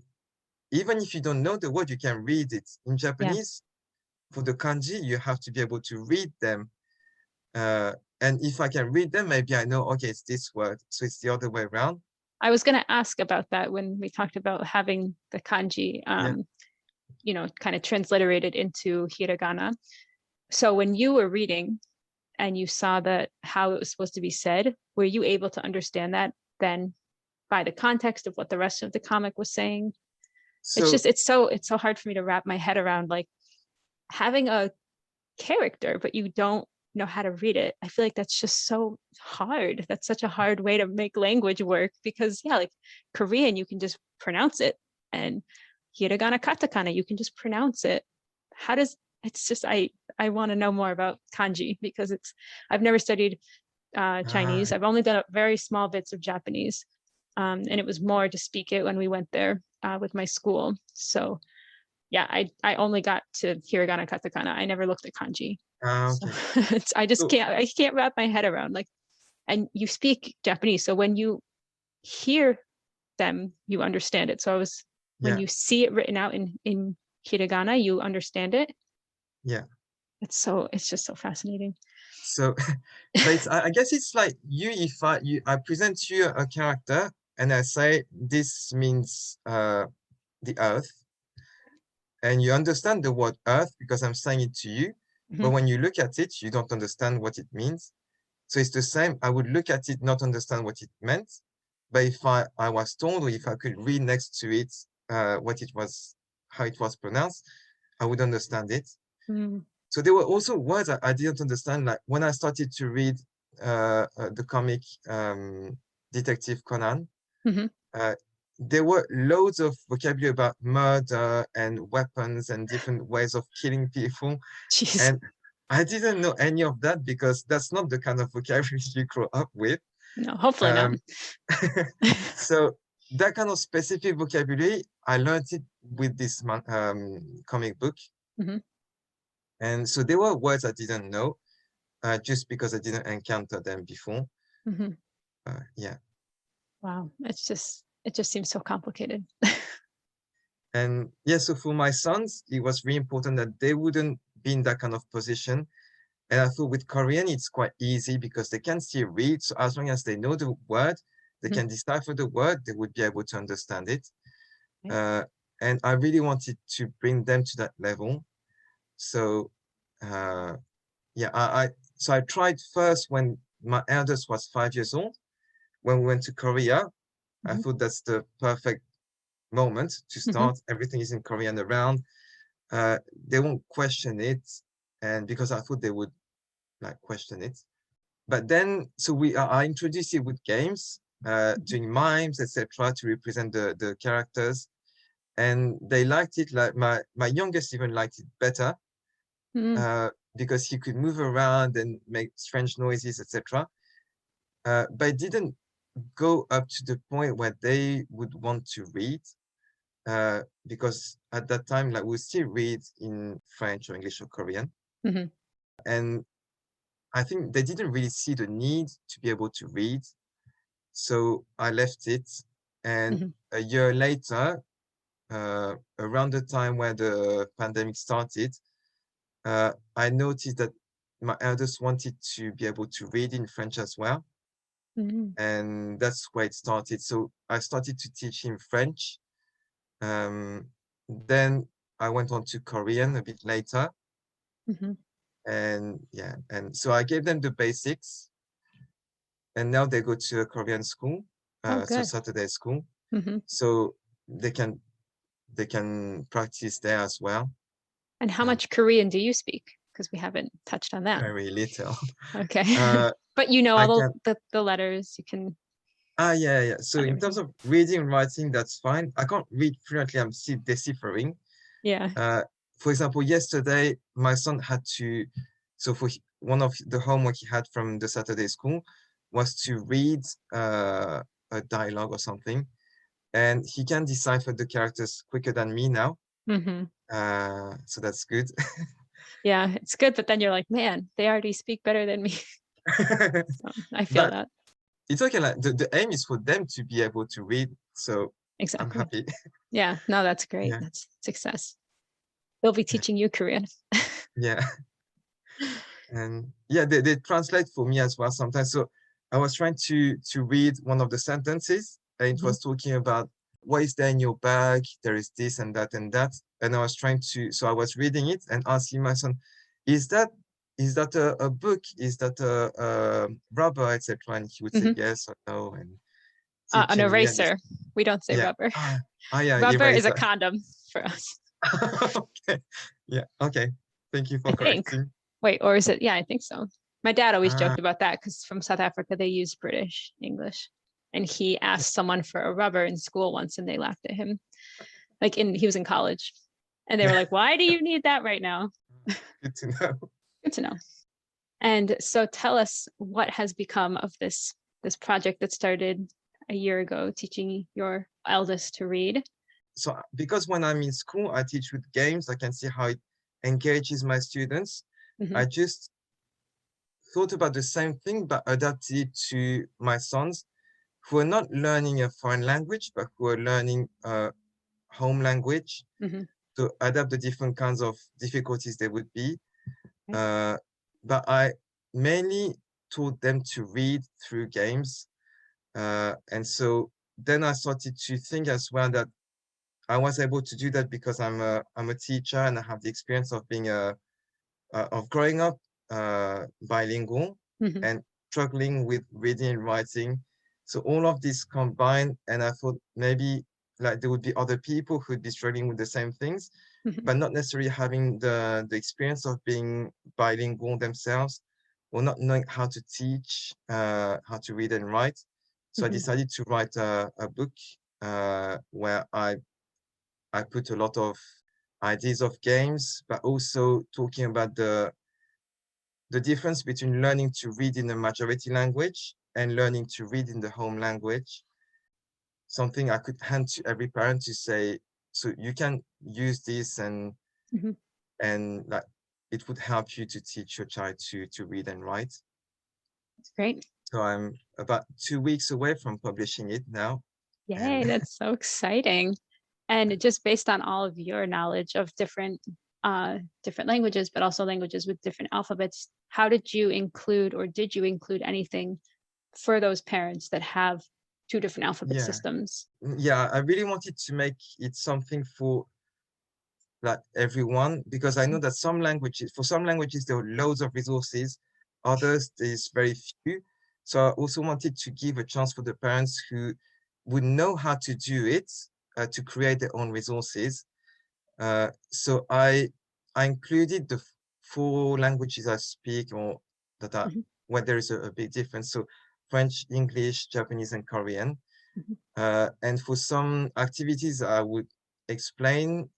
even if you don't know the word, you can read it. In Japanese, for the kanji, you have to be able to read them. And if I can read them, maybe I know, okay, it's this word. So it's the other way around. I was going to ask about that when we talked about having the kanji, kind of transliterated into hiragana. So when you were reading and you saw that how it was supposed to be said, were you able to understand that then by the context of what the rest of the comic was saying? So, it's so hard for me to wrap my head around, like having a character, but you don't know how to read it. I feel like that's just so hard. That's such a hard way to make language work because like Korean, you can just pronounce it, and hiragana, katakana, you can just pronounce it. I want to know more about kanji because I've never studied Chinese. I've only done very small bits of Japanese. And it was more to speak it when we went there with my school. So yeah, I only got to hiragana, katakana. I never looked at kanji. Okay. So I can't wrap my head around and you speak Japanese. So when you hear them, you understand it. So when you see it written out in hiragana, you understand it. Yeah. It's just so fascinating. So, but I guess it's like I present to you a character and I say, this means the earth. And you understand the word earth because I'm saying it to you. But when you look at it, you don't understand what it means. So it's the same. I would look at it, not understand what it meant. But if I was told, or if I could read next to it how it was pronounced, I would understand it. So there were also words I didn't understand. Like when I started to read the comic Detective Conan, there were loads of vocabulary about murder and weapons and different ways of killing people. Jeez. And I didn't know any of that because that's not the kind of vocabulary you grow up with. No, hopefully not. So that kind of specific vocabulary, I learned it with this comic book. And so there were words I didn't know, just because I didn't encounter them before. Yeah. Wow, it just seems so complicated. And yeah, so for my sons, it was really important that they wouldn't be in that kind of position. And I thought with Korean, it's quite easy because they can still read. So as long as they know the word, they can decipher the word, they would be able to understand it. And I really wanted to bring them to that level. So yeah, so I tried first when my eldest was 5 years old. When we went to Korea, I thought that's the perfect moment to start. Everything is in Korean around. They won't question it, and because I thought they would like question it. But then, so I introduced it with games, doing mimes, etc., to represent the characters, and they liked it. Like my youngest even liked it better, because he could move around and make strange noises, etc. But it didn't go up to the point where they would want to read, because at that time, like we still read in French or English or Korean, and I think they didn't really see the need to be able to read. So I left it. And a year later, around the time where the pandemic started, I noticed that my eldest wanted to be able to read in French as well. And that's where it started. So I started to teach him French. Then I went on to Korean a bit later. And yeah, and so I gave them the basics. And now they go to a Korean school, so Saturday school. So they can practice there as well. And how much Korean do you speak? Because we haven't touched on that. Very little. Okay. But you know all the letters, you can. Yeah. So in terms of reading and writing, that's fine. I can't read fluently, I'm still deciphering. Yeah. For example, yesterday, my son had to, so for one of the homework he had from the Saturday school was to read a dialogue or something. And he can decipher the characters quicker than me now. So that's good. Yeah, it's good. But then you're like, man, they already speak better than me. So I feel that. It's okay. Like the aim is for them to be able to read. So exactly. I'm happy. Yeah, no, that's great. Yeah. That's success. They'll be teaching you Korean. Yeah. And yeah, they translate for me as well sometimes. So I was trying to read one of the sentences, and it was talking about what is there in your bag? There is this and that and that. And I was trying to, so I was reading it and asking my son, is that a book? Is that a rubber, etc.? And he would say yes or no. And an eraser. We don't say rubber. Yeah, rubber eraser is a condom for us. Okay. Yeah. Okay. Thank you for correcting. Wait, or is it? Yeah, I think so. My dad always joked about that because from South Africa, they use British English. And he asked someone for a rubber in school once and they laughed at him. He was in college. And they were like, why do you need that right now? Good to know. Good to know. And so tell us what has become of this project that started a year ago, teaching your eldest to read. So because when I'm in school, I teach with games. I can see how it engages my students. I just thought about the same thing, but adapted it to my sons who are not learning a foreign language, but who are learning home language, to adapt the different kinds of difficulties there would be. But I mainly taught them to read through games. And so then I started to think as well that I was able to do that because I'm a teacher and I have the experience of being of growing up bilingual and struggling with reading and writing. So all of this combined, and I thought maybe like there would be other people who'd be struggling with the same things, but not necessarily having the experience of being bilingual themselves, or not knowing how to teach, how to read and write. So I decided to write a book where I put a lot of ideas of games, but also talking about the difference between learning to read in a majority language and learning to read in the home language. something I could hand to every parent to say, so you can use this and like it would help you to teach your child to read and write. That's great. So I'm about 2 weeks away from publishing it now. Yay, that's so exciting. And just based on all of your knowledge of different languages, but also languages with different alphabets, how did you include, or did you include anything for those parents that have two different alphabet systems? Yeah, I really wanted to make it something for like everyone, because I know that for some languages, there are loads of resources, others, there's very few. So I also wanted to give a chance for the parents who would know how to do it, to create their own resources. So I included the 4 languages I speak, or that are where there is a big difference. So French, English, Japanese, and Korean. And for some activities, I would explain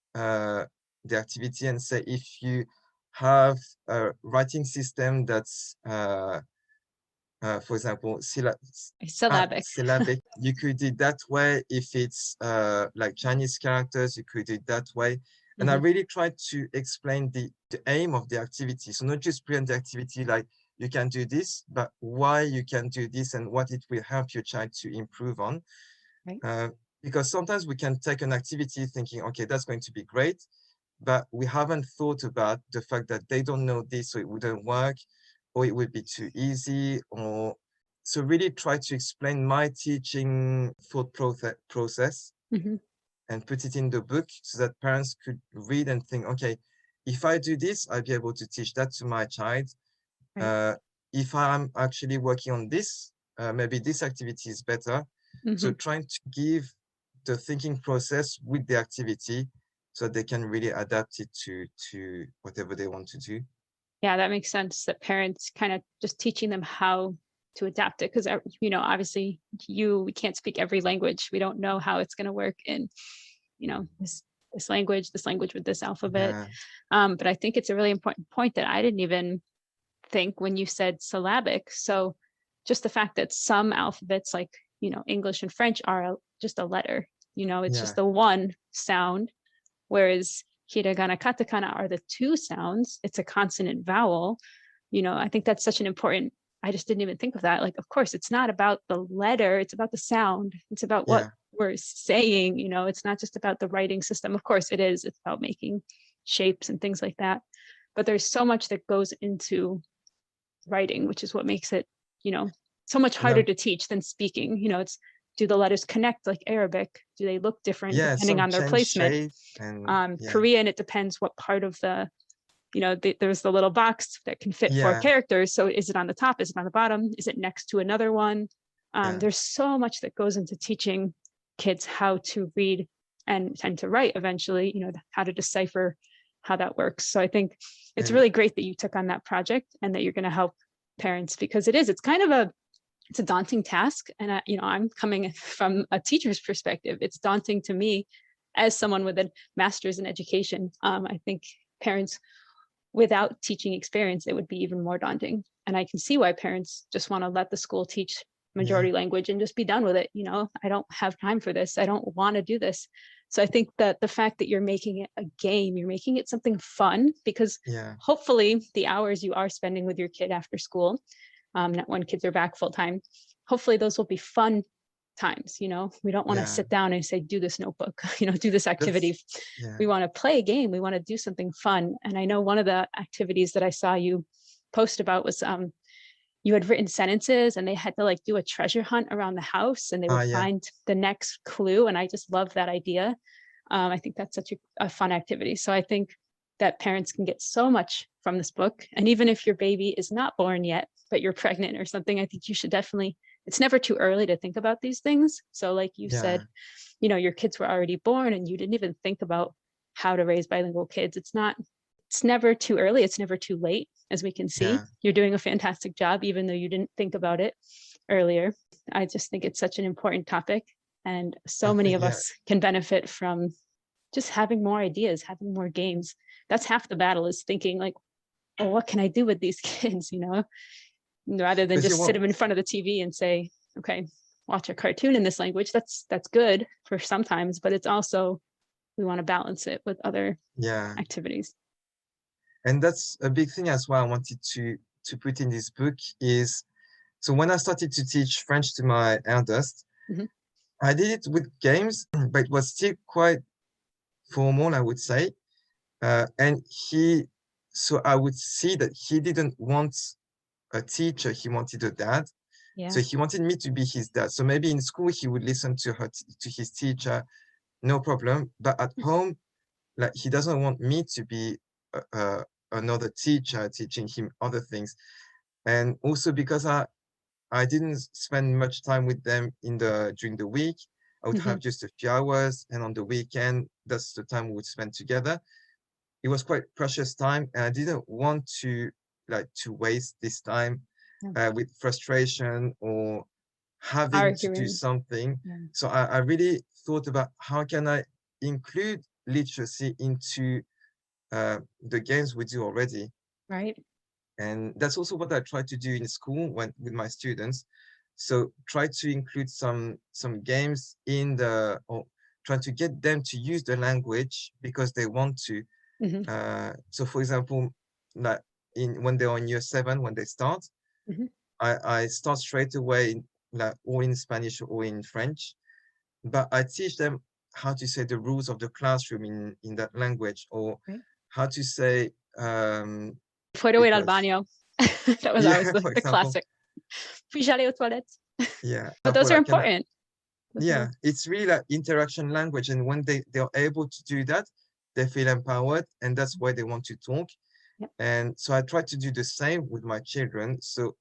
the activity and say, if you have a writing system that's, for example, syllabic, you could do it that way. If it's like Chinese characters, you could do it that way. And I really tried to explain the aim of the activity. So not just present the activity like you can do this, but why you can do this and what it will help your child to improve on. Right. Because sometimes we can take an activity thinking, okay, that's going to be great, but we haven't thought about the fact that they don't know this, so it wouldn't work, or it would be too easy. Or so really try to explain my teaching thought process and put it in the book so that parents could read and think, okay, if I do this, I'll be able to teach that to my child. Right. If I'm actually working on this, maybe this activity is better. So trying to give the thinking process with the activity so they can really adapt it to whatever they want to do. Yeah, that makes sense, that parents kind of just teaching them how to adapt it. Because, obviously we can't speak every language. We don't know how it's going to work in, this language with this alphabet. Yeah. But I think it's a really important point that I didn't even think when you said syllabic. So just the fact that some alphabets like, English and French are just a letter, it's just the one sound, whereas hiragana, katakana are the 2 sounds. It's a consonant vowel. I think that's such an important, I just didn't even think of that. Like, of course, it's not about the letter, it's about the sound. It's about what we're saying, it's not just about the writing system. Of course it is, it's about making shapes and things like that. But there's so much that goes into writing, which is what makes it, so much harder to teach than speaking. It's, do the letters connect like Arabic? Do they look different depending on their placement? Korean, it depends what part of the, there's the little box that can fit 4 characters. So is it on the top? Is it on the bottom? Is it next to another one? There's so much that goes into teaching kids how to read and to write eventually, how to decipher how that works. So I think it's really great that you took on that project and that you're going to help parents, because it's kind of it's a daunting task. And I'm coming from a teacher's perspective. It's daunting to me as someone with a master's in education. I think parents without teaching experience, it would be even more daunting. And I can see why parents just want to let the school teach majority language and just be done with it. I don't have time for this. I don't want to do this. So I think that the fact that you're making it a game, you're making it something fun, because hopefully the hours you are spending with your kid after school, not when kids are back full time, hopefully those will be fun times. We don't want to sit down and say, do this notebook, do this activity. We want to play a game. We want to do something fun. And I know one of the activities that I saw you post about was you had written sentences and they had to do a treasure hunt around the house, and they would find the next clue. And I just love that idea. I think that's such a fun activity. So I think that parents can get so much from this book. And even if your baby is not born yet, but you're pregnant or something, I think you should definitely, it's never too early to think about these things. So like you said, your kids were already born and you didn't even think about how to raise bilingual kids. It's never too early. It's never too late. As we can see, you're doing a fantastic job, even though you didn't think about it earlier. I just think it's such an important topic. And so many of us can benefit from just having more ideas, having more games. That's half the battle, is thinking oh, what can I do with these kids, rather than just sit them in front of the TV and say, okay, watch a cartoon in this language. That's good for sometimes, but it's also, we want to balance it with other activities. And that's a big thing as well I wanted to put in this book is, so when I started to teach French to my eldest, I did it with games, but it was still quite formal, I would say. And so I would see that he didn't want a teacher, he wanted a dad. So he wanted me to be his dad. So maybe in school he would listen to his teacher, no problem. But at home, like, he doesn't want me to be another teacher teaching him other things. And also because I didn't spend much time with them during the week. I would have just a few hours, and on the weekend, that's the time we would spend together. It was quite precious time, and I didn't want to waste this time with frustration or having to do something. So I really thought about how can I include literacy into the games we do already. Right. And that's also what I try to do in school with my students. So try to include some games or try to get them to use the language because they want to. So for example, like when they're in year 7, when they start, I start straight away like or in Spanish or in French, but I teach them how to say the rules of the classroom in that language, or how to say Puedo ir al baño. That was always the classic. Puis j'allais aux toilettes. Yeah. But those are important. Yeah, it's really like interaction language. And when they're able to do that, they feel empowered, and that's why they want to talk. And so I try to do the same with my children. So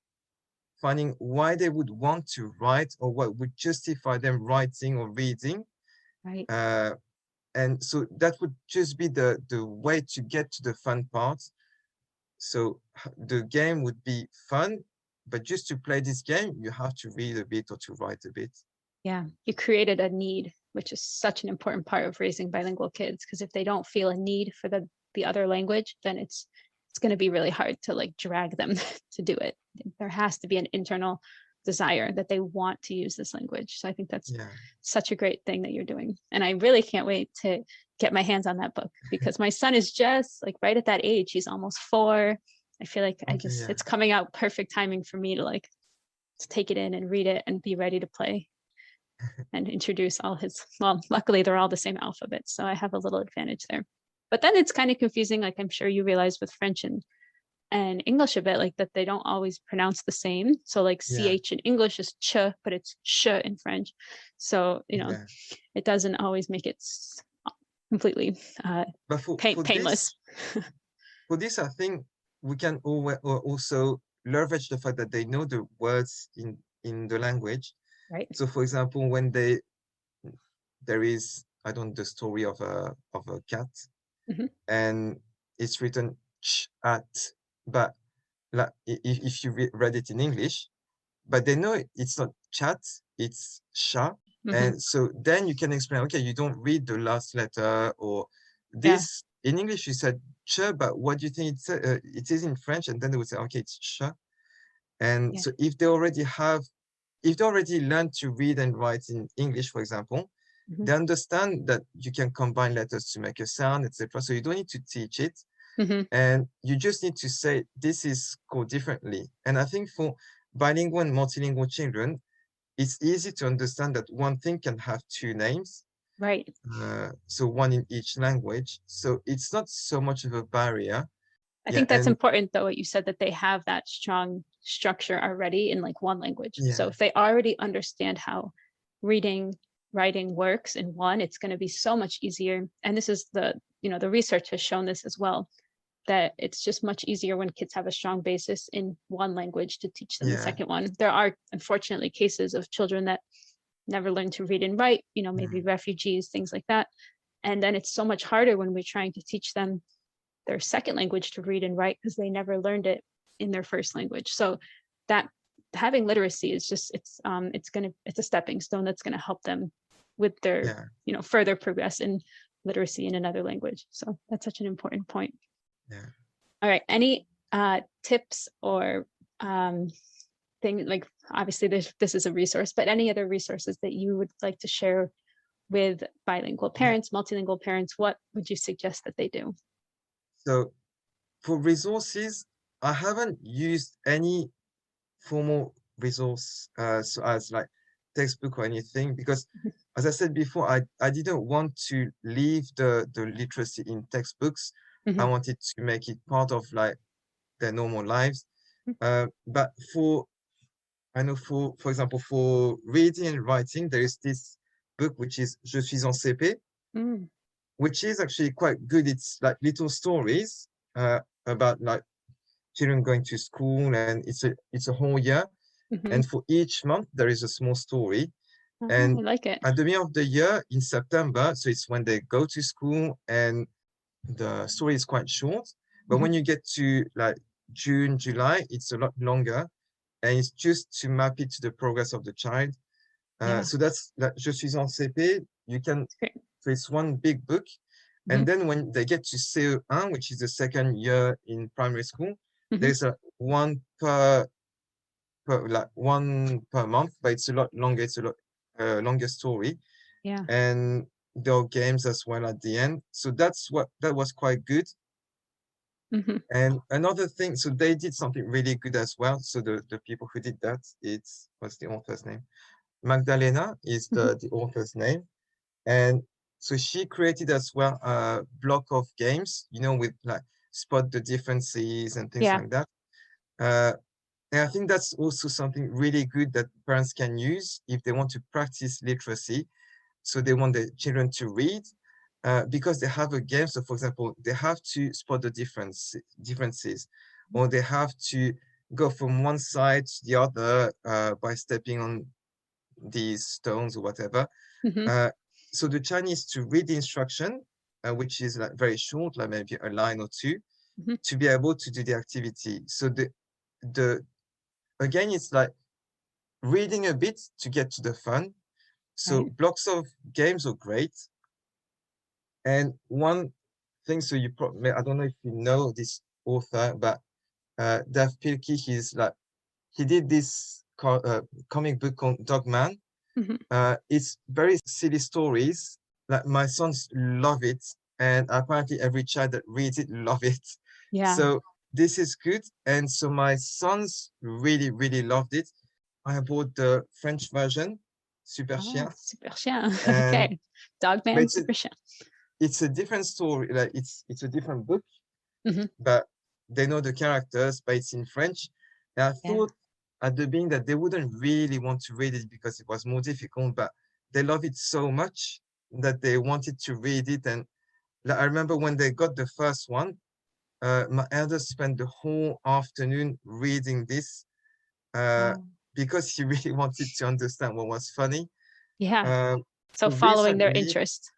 finding why they would want to write or what would justify them writing or reading. Right. And so that would just be the way to get to the fun part. So the game would be fun, but just to play this game, you have to read a bit or to write a bit. Yeah, you created a need, which is such an important part of raising bilingual kids, because if they don't feel a need for the other language, then it's going to be really hard to like drag them to do it. There has to be an internal desire that they want to use this language. So I think that's such a great thing that you're doing. And I really can't wait to get my hands on that book, because my son is just like right at that age. He's almost 4. I feel like it's coming out perfect timing for me to take it in and read it and be ready to play and introduce all his, well, luckily they're all the same alphabet, so I have a little advantage there. But then it's kind of confusing, like I'm sure you realize with French and English a bit, like that they don't always pronounce the same. So like ch in English is ch, but it's sh in French. So, it doesn't always make it completely painless. For this, I think we can also leverage the fact that they know the words in the language. Right. So for example, when there is, I don't know, the story of a cat, and it's written chat, but like if you read it in English, but they know it's not chat, it's sha. And so then you can explain, okay, you don't read the last letter, or this in English you said ch, but what do you think it is in French? And then they would say, okay, it's sha. And so if they already learned to read and write in English, for example, they understand that you can combine letters to make a sound, etc. So you don't need to teach it. And you just need to say, this is called differently. And I think for bilingual and multilingual children, it's easy to understand that one thing can have 2 names. Right. So one in each language. So it's not so much of a barrier. I think that's important, though, what you said, that they have that strong structure already in like one language. So if they already understand how reading, writing works in one, it's going to be so much easier. And this is the research has shown this as well, that it's just much easier when kids have a strong basis in one language to teach them the second one. There are unfortunately cases of children that never learn to read and write, maybe refugees, things like that. And then it's so much harder when we're trying to teach them their second language to read and write, because they never learned it in their first language. So that having literacy is just, it's a stepping stone that's going to help them with their, further progress in literacy in another language. So that's such an important point. Yeah. All right. Any tips or thing, like obviously this is a resource, but any other resources that you would like to share with bilingual parents, multilingual parents, what would you suggest that they do? So for resources, I haven't used any formal resource so as like textbook or anything because as I said before, I didn't want to leave the literacy in textbooks. I Mm-hmm. wanted to make it part of like their normal lives. But I know for example, for reading and writing, there is this book which is Je suis en CP, Mm. which is actually quite good. It's like little stories about like children going to school, and it's a whole year. Mm-hmm. And for each month, there is a small story. Oh, And I like it. at the beginning of the year in September, so it's when they go to school, and the story is quite short. But Mm-hmm. when you get to like June, July, it's a lot longer. And it's just to map it to the progress of the child. Yeah, So that's like Je suis en CP. You can, it's great. so it's one big book. Mm-hmm. And then when they get to CE1, which is the second year in primary school, Mm-hmm. there's a one per month, but it's a lot longer. It's a lot longer story, Yeah. and there are games as well at the end. So that was quite good. Mm-hmm. And another thing, so they did something really good as well. So the people who did that, it's what's the author's name? Magdalena is Mm-hmm. the author's name. And so she created as well a block of games, with like spot the differences and things Yeah. like that. Uh, and I think that's also something really good that parents can use if they want to practice literacy. So they want their children to read because they have a game. So for example, they have to spot the differences, or they have to go from one side to the other by stepping on these stones or whatever. Mm-hmm. Uh, so the child needs to read the instruction, which is like very short, like maybe a line or two, Mm-hmm. to be able to do the activity. So the again, it's like reading a bit to get to the fun. So Right. blocks of games are great. And one thing, so you probably, I don't know if you know this author, but Dave Pilkey, he did this comic book called Dog Man. Mm-hmm. It's very silly stories. Like my sons love it, and apparently every child that reads it love it. Yeah. So this is good, and so my sons really, really loved it. I bought the French version, Super Oh, Chien, super chien. and Okay. Dog but man, super chien. it's a different story. Like it's a different book, Mm-hmm. but they know the characters, but it's in French. And I Yeah. thought at the beginning that they wouldn't really want to read it because it was more difficult, but they love it so much that they wanted to read it. And like, I remember when they got the first one, my eldest spent the whole afternoon reading this uh, Wow. because he really wanted to understand what was funny. Yeah. Um, So so following their recently, interest.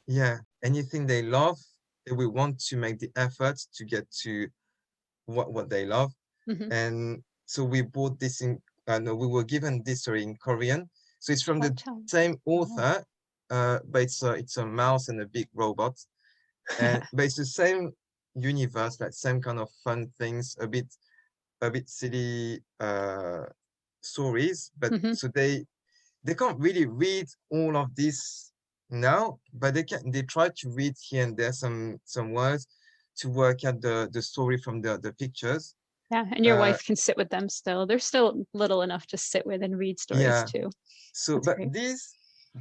yeah, anything they love, they will want to make the effort to get to what they love. Mm-hmm. And so we bought this no, we were given this story in Korean. So it's from Wow. the Ciao. same Oh. author, but it's a mouse and a big robot. And but it's the same universe, like same kind of fun things, a bit silly stories. But Mm-hmm. so they can't really read all of this now, but they try to read here and there some words to work out the story from the pictures. Yeah. And your Uh, wife can sit with them still. They're still little enough to sit with and read stories yeah. too. So, That's but great.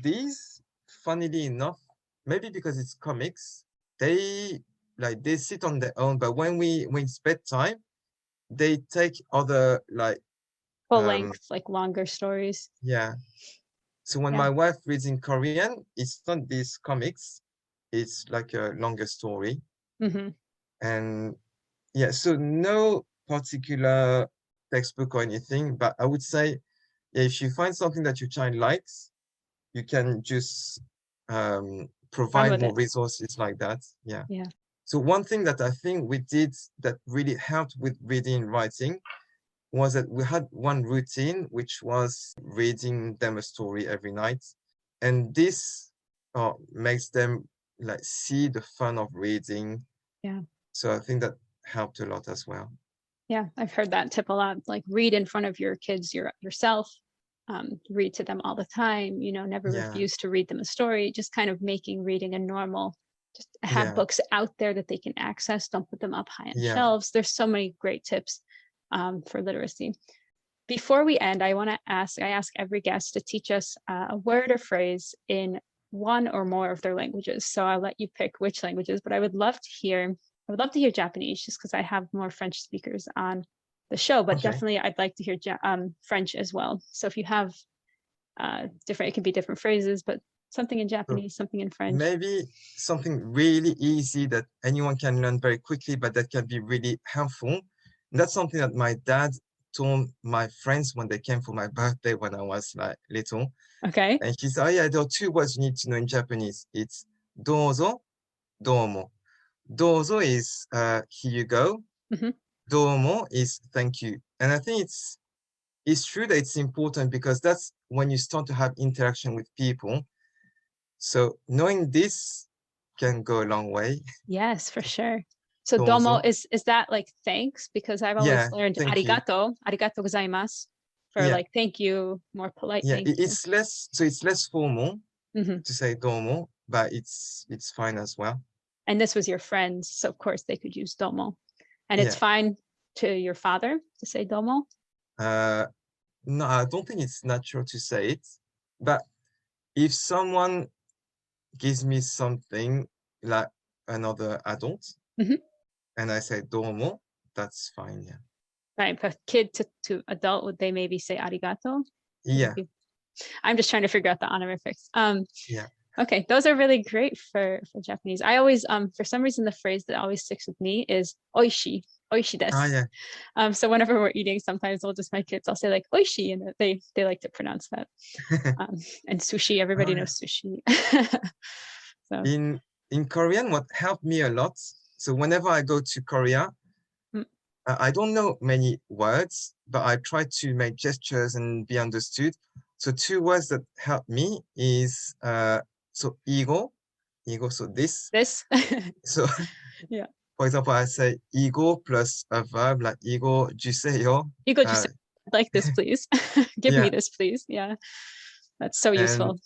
these, funnily enough, maybe because it's comics, they sit on their own. But when it's bedtime, they take other Full um length, like longer stories. yeah. So when Yeah. my wife reads in Korean, it's not these comics, it's like a longer story. Mm-hmm. And yeah, so no particular textbook or anything, but I would say if you find something that your child likes, you can just Run provide with more it. resources like that. Yeah. Yeah. So one thing that I think we did that really helped with reading and writing was that we had one routine, which was reading them a story every night. And this makes them like see the fun of reading. Yeah. So I think that helped a lot as well. Yeah, I've heard that tip a lot. Like read in front of your kids yourself. Read to them all the time, never Yeah, refuse to read them a story, just kind of making reading a normal, just have yeah, books out there that they can access. Don't put them up high on yeah. shelves. There's so many great tips for literacy. Before we end, I ask every guest to teach us a word or phrase in one or more of their languages. So I'll let you pick which languages, but I would love to hear Japanese just because I have more French speakers on the show, but Okay. definitely I'd like to hear French as well. So if you have it can be different phrases, but something in So Japanese, something in French. maybe something really easy that anyone can learn very quickly, but that can be really helpful. And that's something that my dad told my friends when they came for my birthday when I was like little. Okay. And he said, oh yeah, there are two words you need to know in Japanese. It's dozo, domo. Dozo is here you go. Hmm. Domo is thank you. And I think it's true that it's important because that's when you start to have interaction with people. So knowing this can go a long way. Yes, for sure. So domo Dozo. is that like thanks? Because I've always Yeah, learned thank you. arigato gozaimasu for Yeah, like thank you, more polite yeah. thank you. It's less formal Hmm. to say domo, but it's fine as well. And this was your friends, so of course they could use domo. And it's Yeah. fine to your father to say domo. Uh, no, I don't think it's natural to say it, but if someone gives me something like another adult Hmm. and I say domo, that's fine. Yeah. Right, but kid to adult, would they maybe say arigato? Would it Yeah. be? I'm just trying to figure out the honorifics. Yeah. Okay, those are really great for Japanese. I always for some reason the phrase that always sticks with me is oishi, oishi Ah, desu. yeah. So whenever we're eating, sometimes I'll just my kids, I'll say like oishi, and they like to pronounce that. And sushi, Oh, everybody yeah. knows sushi. So In Korean, what helped me a lot. So whenever I go to Korea, mm, I don't know many words, but I try to make gestures and be understood. So two words that help me is so ego, so this. this, So yeah, for example, I say ego plus a verb like ego juseyo. you go just Uh, say, I'd like this, please. Give me yeah, this, please. Yeah, that's so and useful. Et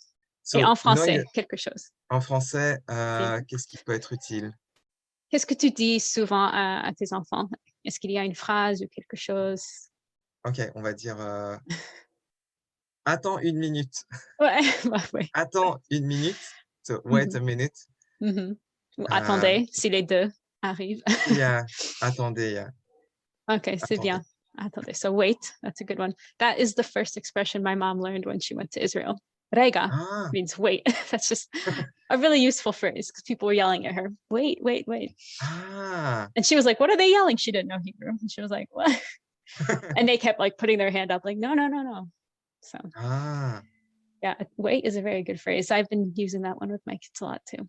so en français, quelque chose. en français, Oui. qu'est-ce qui peut être utile? Qu'est-ce que tu dis souvent à tes enfants? Est-ce qu'il y a une phrase ou quelque chose? Ok, on va dire attends une minute. Ouais, bah, ouais. Attends une minute. So wait Mhm, a minute. mhm. Ou Uh, attendez, si les deux arrivent. yeah, attendez, yeah, Okay, c'est bien. attendez. Attendez. So wait, that's a good one. That is the first expression my mom learned when she went to Israel. Rega Ah, means wait. That's just a really useful phrase because people were yelling at her, wait, wait, wait. ah, And she was like, what are they yelling? She didn't know Hebrew. And she was like, what? And they kept like putting their hand up, like, no, no, no, no. So ah. yeah, wait is a very good phrase. I've been using that one with my kids a lot too.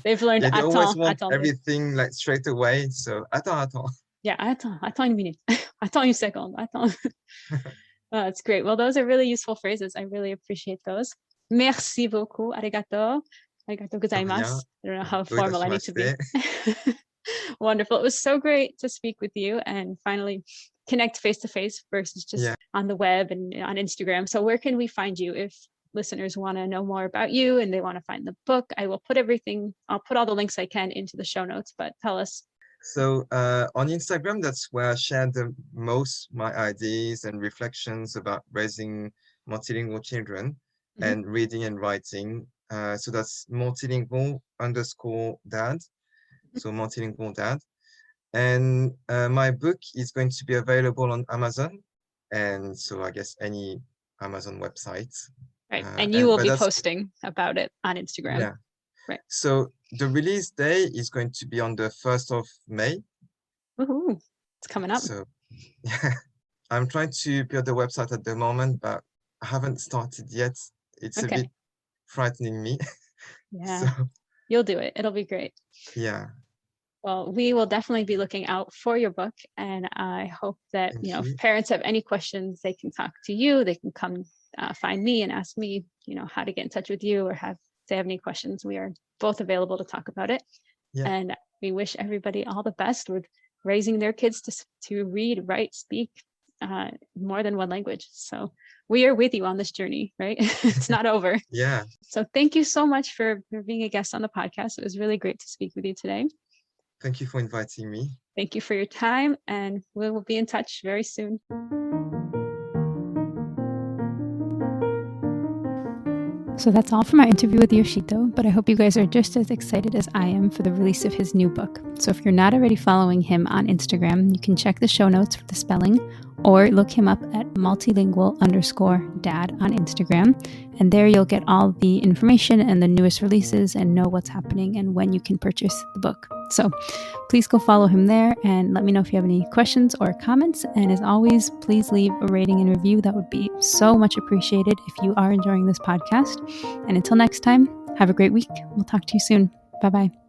They've learned Yeah, they always attends, want attendez. everything like straight away. So attends. Yeah, attends une minute. Attends une seconde. Attends. Oh, that's great. Well, those are really useful phrases. I really appreciate those. Merci beaucoup. Arigato. Arigato De rien. gozaimasu. I don't know how formal I need to be. Doitashimashite. Wonderful. It was so great to speak with you and finally connect face to face versus just Yeah. on the web and on Instagram. So where can we find you if listeners want to know more about you and they want to find the book? I'll put all the links I can into the show notes, but tell us. So on Instagram, that's where I share the most my ideas and reflections about raising multilingual children Mhm. and reading and writing. So that's multilingual_dad. So multilingual dad. And my book is going to be available on Amazon. And so I guess any Amazon website. Right. And you will But be that's, posting about it on Instagram. yeah. Right. So the release day is going to be on the 1st of May. Woohoo. It's coming up. So yeah, I'm trying to build the website at the moment, but I haven't started yet. It's a Okay. bit frightening me. So Yeah. You'll do it. It'll be great. yeah, Well, we will definitely be looking out for your book. And I hope that, thank if you. parents have any questions, they can talk to you. They can come find me and ask me, how to get in touch with you or if they have any questions. We are both available to talk about it. Yeah. And we wish everybody all the best. We're raising their kids to read, write, speak more than one language. So we are with you on this journey, right? It's not over. Yeah. So thank you so much for being a guest on the podcast. It was really great to speak with you today. Thank you for inviting me. Thank you for your time, and we will be in touch very soon. So that's all from our interview with Yoshito, but I hope you guys are just as excited as I am for the release of his new book. So if you're not already following him on Instagram, you can check the show notes for the spelling, or look him up at multilingual_dad on Instagram. And there you'll get all the information and the newest releases and know what's happening and when you can purchase the book. So please go follow him there and let me know if you have any questions or comments. And as always, please leave a rating and review. That would be so much appreciated if you are enjoying this podcast. And until next time, have a great week. We'll talk to you soon. Bye-bye.